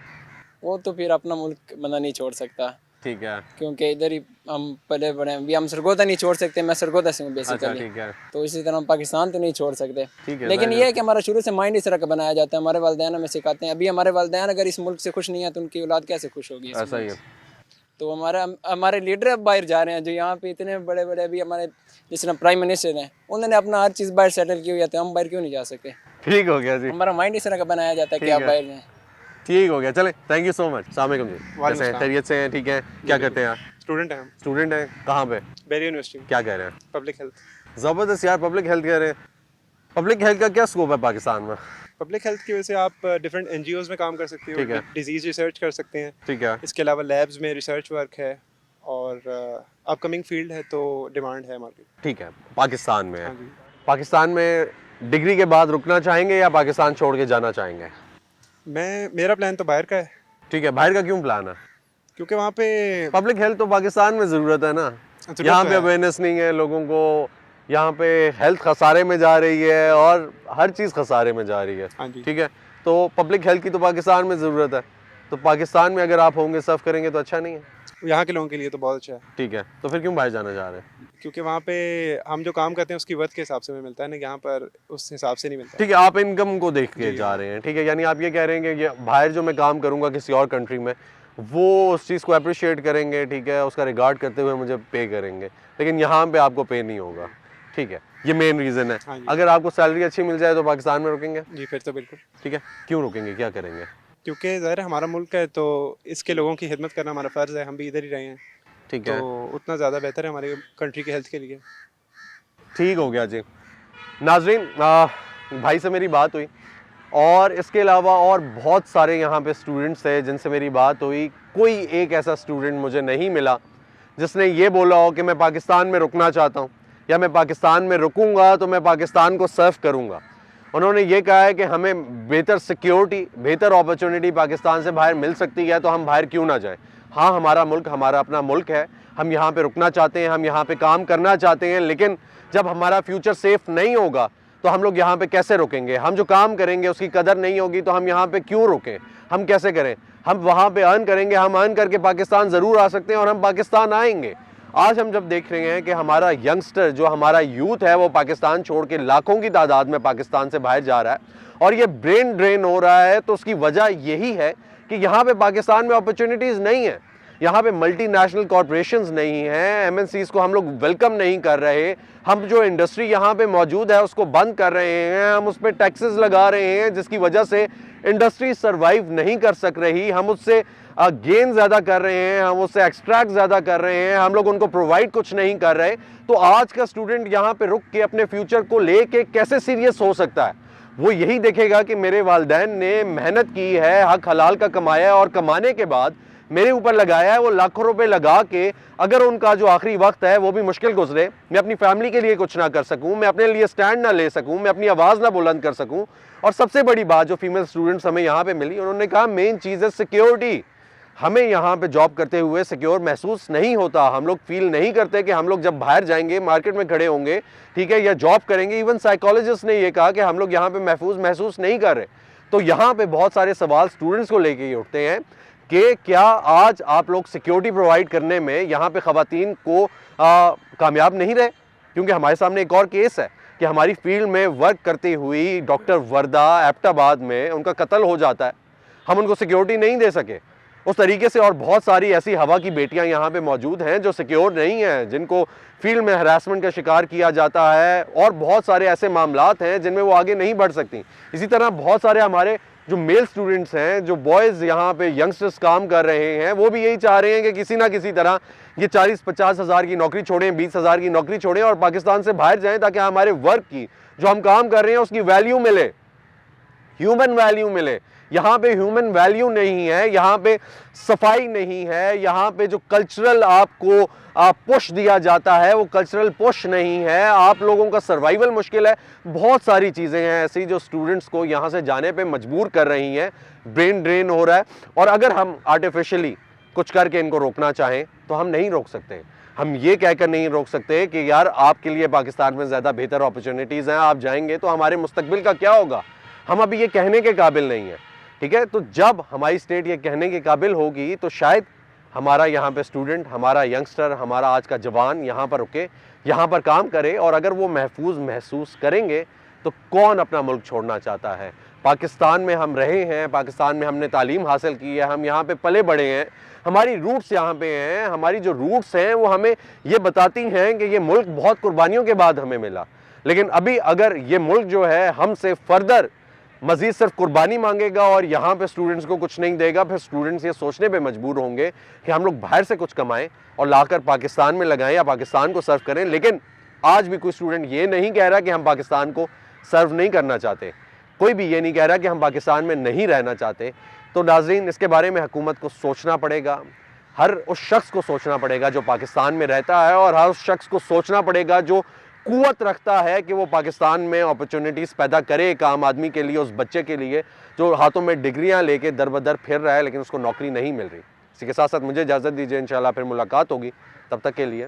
वो तो फिर अपना मुल्क बंदा नहीं छोड़ सकता ठीक है, क्योंकि इधर ही हम पले बड़े हैं। अभी हम सरगोदा नहीं छोड़ सकते, मैं सरगोदा से हूँ अच्छा बेसिकली, ठीक है तो इसी तरह हम पाकिस्तान तो नहीं छोड़ सकते। ठीक है, लेकिन मैं- ये है कि हमारा शुरू से माइंड इस तरह का बनाया जाता है, हमारे वालिदैन हमें सिखाते हैं। अभी हमारे वालिदैन अगर इस मुल्क से खुश नहीं है तो उनकी औलाद कैसे खुश होगी इस ऐसा ही मुल्क है। से? तो हमारे लीडर अब बाहर जा रहे हैं, जो यहाँ पे इतने बड़े बड़े अभी हमारे जिस तरह प्राइम मिनिस्टर हैं, उन्होंने अपना हर चीज़ बाहर सेटल की हुई है, तो हम बाहर क्यों नहीं जा सकते? ठीक हो गया जी, हमारा माइंड इस तरह का बनाया जाता है कि ठीक आप है। बाहर जाएँ। ठीक हो गया। चले, थैंक यू सो मच। अस्सलाम वालेकुम जी, वालेकुम कैसे हैं? सलाम। खैरियत से हैं? ठीक है, क्या करते हैं आप? स्टूडेंट हैं हम, स्टूडेंट हैं, कहाँ पे? बेरी यूनिवर्सिटी में, क्या कह रहे हैं? Public health. ज़बरदस्त यार, पब्लिक हेल्थ कह रहे हैं। पब्लिक हेल्थ का क्या स्कोप है पाकिस्तान में? पब्लिक हेल्थ की वजह से आप डिफरेंट एनजीओज में काम कर सकते ठीक है। हो, डिजीज़ रिसर्च कर सकते हैं। ठीक है, इसके अलावा लैब्स में रिसर्च वर्क है और अपकमिंग फील्ड है, तो डिमांड है मार्केट। ठीक है, पाकिस्तान में है। हाँ जी। पाकिस्तान में डिग्री के बाद रुकना चाहेंगे या पाकिस्तान छोड़ के जाना चाहेंगे? मेरा प्लान तो बाहर का है, ठीक है, बाहर का क्यों प्लान है? क्योंकि वहाँ पे पब्लिक हेल्थ तो पाकिस्तान में ज़रूरत है ना, ज़रूरत यहाँ तो पे है। अवेयरनेस नहीं है लोगों को, यहाँ पे हेल्थ खसारे में जा रही है और हर चीज़ खसारे में जा रही है। हाँ जी। ठीक है, तो पब्लिक हेल्थ की तो पाकिस्तान में ज़रूरत है, तो पाकिस्तान में अगर आप होंगे सर्व करेंगे तो अच्छा नहीं है? यहाँ के लोगों के लिए तो बहुत अच्छा है, ठीक है, तो फिर क्यों बाहर जाना चाह रहे हैं? क्योंकि वहाँ पे हम जो काम करते हैं उसकी वर्थ के हिसाब से हमें मिलता है ना, यहाँ पर उस हिसाब से नहीं मिलता। ठीक है, आप इनकम को देख के जा रहे हैं। ठीक है, यानी आप ये कह रहे हैं कि ये बाहर जो मैं काम करूँगा किसी और कंट्री में, वो उस चीज़ को अप्रिशिएट करेंगे, ठीक है, उसका रिगार्ड करते हुए मुझे पे करेंगे, लेकिन यहाँ पे आपको पे नहीं होगा। ठीक है, ये मेन रीज़न है। हाँ जी। अगर आपको सैलरी अच्छी मिल जाए तो पाकिस्तान में रुकेंगे? जी फिर तो बिल्कुल, ठीक है, क्यों रुकेंगे, क्या करेंगे? क्योंकि ज़ाहिर है हमारा मुल्क है, तो इसके लोगों की खिदमत करना हमारा फ़र्ज़ है, हम भी इधर ही रहे हैं, ठीक तो है, उतना ज़्यादा बेहतर है हमारे कंट्री के हेल्थ के लिए। ठीक हो गया जी। नाजरीन, भाई से मेरी बात हुई और इसके अलावा और बहुत सारे यहाँ पे स्टूडेंट्स थे जिनसे मेरी बात हुई। कोई एक ऐसा स्टूडेंट मुझे नहीं मिला जिसने ये बोला हो कि मैं पाकिस्तान में रुकना चाहता हूँ या मैं पाकिस्तान में रुकूंगा तो मैं पाकिस्तान को सर्व करूँगा। उन्होंने ये कहा है कि हमें बेहतर सिक्योरिटी, बेहतर अपॉर्चुनिटी पाकिस्तान से बाहर मिल सकती है, तो हम बाहर क्यों ना जाएं। हाँ, हमारा मुल्क हमारा अपना मुल्क है, हम यहाँ पे रुकना चाहते हैं, हम यहाँ पे काम करना चाहते हैं, लेकिन जब हमारा फ्यूचर सेफ नहीं होगा तो हम लोग यहाँ पे कैसे रुकेंगे। हम जो काम करेंगे उसकी कदर नहीं होगी तो हम यहाँ पे क्यों रुकें, हम कैसे करें। हम वहाँ पे अर्न करेंगे, हम अर्न करके पाकिस्तान ज़रूर आ सकते हैं और हम पाकिस्तान आएंगे। आज हम जब देख रहे हैं कि हमारा यंगस्टर, जो हमारा यूथ है, वो पाकिस्तान छोड़ के लाखों की तादाद में पाकिस्तान से बाहर जा रहा है और ये ब्रेन ड्रेन हो रहा है, तो उसकी वजह यही है कि यहाँ पे पाकिस्तान में अपॉर्चुनिटीज़ नहीं है, यहाँ पे मल्टीनेशनल कॉरपोरेशंस नहीं हैं, एमएनसीज को हम लोग वेलकम नहीं कर रहे। हम जो इंडस्ट्री यहाँ पे मौजूद है उसको बंद कर रहे हैं, हम उस पर टैक्सेस लगा रहे हैं जिसकी वजह से इंडस्ट्री सर्वाइव नहीं कर सक रही। हम उससे गेन ज़्यादा कर रहे हैं, हम उससे एक्सट्रैक्ट ज़्यादा कर रहे हैं, हम लोग उनको प्रोवाइड कुछ नहीं कर रहे। तो आज का स्टूडेंट यहाँ पे रुक के अपने फ्यूचर को लेके कैसे सीरियस हो सकता है। वो यही देखेगा कि मेरे वालिदैन ने मेहनत की है, हक हलाल का कमाया है और कमाने के बाद मेरे ऊपर लगाया है, वो लाखों रुपए लगा के अगर उनका जो आखिरी वक्त है वो भी मुश्किल गुजरे, मैं अपनी फैमिली के लिए कुछ ना कर सकूं, मैं अपने लिए स्टैंड ना ले सकूं, मैं अपनी आवाज़ ना बुलंद कर सकूं। और सबसे बड़ी बात जो फीमेल स्टूडेंट्स हमें यहाँ पे मिली, उन्होंने कहा मेन चीज़ है सिक्योरिटी। हमें यहाँ पे जॉब करते हुए सिक्योर महसूस नहीं होता, हम लोग फील नहीं करते कि हम लोग जब बाहर जाएंगे, मार्केट में खड़े होंगे, ठीक है, या जॉब करेंगे। इवन साइकोलॉजिस्ट ने ये कहा कि हम लोग यहाँ पे महसूस नहीं कर रहे। तो यहाँ पे बहुत सारे सवाल स्टूडेंट्स को लेके ही उठते हैं कि क्या आज आप लोग सिक्योरिटी प्रोवाइड करने में यहाँ पे ख़वातीन को कामयाब नहीं रहे। क्योंकि हमारे सामने एक और केस है कि हमारी फील्ड में वर्क करती हुई डॉक्टर वर्दा एबटाबाद में उनका कत्ल हो जाता है, हम उनको सिक्योरिटी नहीं दे सके। उस तरीके से और बहुत सारी ऐसी हवा की बेटियां यहाँ पे मौजूद हैं जो सिक्योर नहीं हैं, जिनको फील्ड में हरासमेंट का शिकार किया जाता है और बहुत सारे ऐसे मामलात हैं जिनमें वो आगे नहीं बढ़ सकती। इसी तरह बहुत सारे हमारे जो मेल स्टूडेंट्स हैं, जो बॉयज़ यहाँ पे यंगस्टर्स काम कर रहे हैं, वो भी यही चाह रहे हैं कि किसी ना किसी तरह ये 40-50 हज़ार की नौकरी छोड़ें, 20 हज़ार की नौकरी छोड़ें और पाकिस्तान से बाहर जाएं, ताकि हमारे वर्क की जो हम काम कर रहे हैं उसकी वैल्यू मिले, ह्यूमन वैल्यू मिले। यहाँ पे ह्यूमन वैल्यू नहीं है, यहाँ पे सफाई नहीं है, यहाँ पे जो कल्चरल आपको पुश दिया जाता है वो कल्चरल पुश नहीं है, आप लोगों का सर्वाइवल मुश्किल है। बहुत सारी चीज़ें हैं ऐसी जो स्टूडेंट्स को यहाँ से जाने पे मजबूर कर रही हैं, ब्रेन ड्रेन हो रहा है। और अगर हम आर्टिफिशियली कुछ करके इनको रोकना चाहें तो हम नहीं रोक सकते। हम ये कहकर नहीं रोक सकते कि यार आपके लिए पाकिस्तान में ज़्यादा बेहतर अपॉर्चुनिटीज़ हैं, आप जाएंगे तो हमारे मुस्तकबिल का क्या होगा, हम अभी ये कहने के काबिल नहीं है। ठीक है, तो जब हमारी स्टेट ये कहने के काबिल होगी तो शायद हमारा यहाँ पे स्टूडेंट, हमारा यंगस्टर, हमारा आज का जवान यहाँ पर रुके, यहाँ पर काम करे। और अगर वो महफूज महसूस करेंगे तो कौन अपना मुल्क छोड़ना चाहता है। पाकिस्तान में हम रहे हैं, पाकिस्तान में हमने तालीम हासिल की है, हम यहाँ पे पले बड़े हैं, हमारी रूट्स यहाँ पे हैं। हमारी जो रूट्स हैं वो हमें ये बताती हैं कि ये मुल्क बहुत कुर्बानियों के बाद हमें मिला। लेकिन अभी अगर ये मुल्क जो है हमसे फर्दर मज़ीद सिर्फ कुर्बानी मांगेगा और यहाँ पे स्टूडेंट्स को कुछ नहीं देगा, फिर स्टूडेंट्स ये सोचने पे मजबूर होंगे कि हम लोग बाहर से कुछ कमाएं और लाकर पाकिस्तान में लगाएं या पाकिस्तान को सर्व करें। लेकिन आज भी कोई स्टूडेंट ये नहीं कह रहा कि हम पाकिस्तान को सर्व नहीं करना चाहते, कोई भी ये नहीं कह रहा कि हम पाकिस्तान में नहीं रहना चाहते। तो नाज़रीन, इसके बारे में हुकूमत को सोचना पड़ेगा, हर उस शख्स को सोचना पड़ेगा जो पाकिस्तान में रहता है, और हर उस शख्स को सोचना पड़ेगा जो कुव्वत रखता है कि वो पाकिस्तान में अपॉर्चुनिटीज़ पैदा करे एक आम आदमी के लिए, उस बच्चे के लिए जो हाथों में डिग्रियां लेके दर बदर फिर रहा है लेकिन उसको नौकरी नहीं मिल रही। इसी के साथ साथ मुझे इजाज़त दीजिए, इंशाल्लाह फिर मुलाकात होगी, तब तक के लिए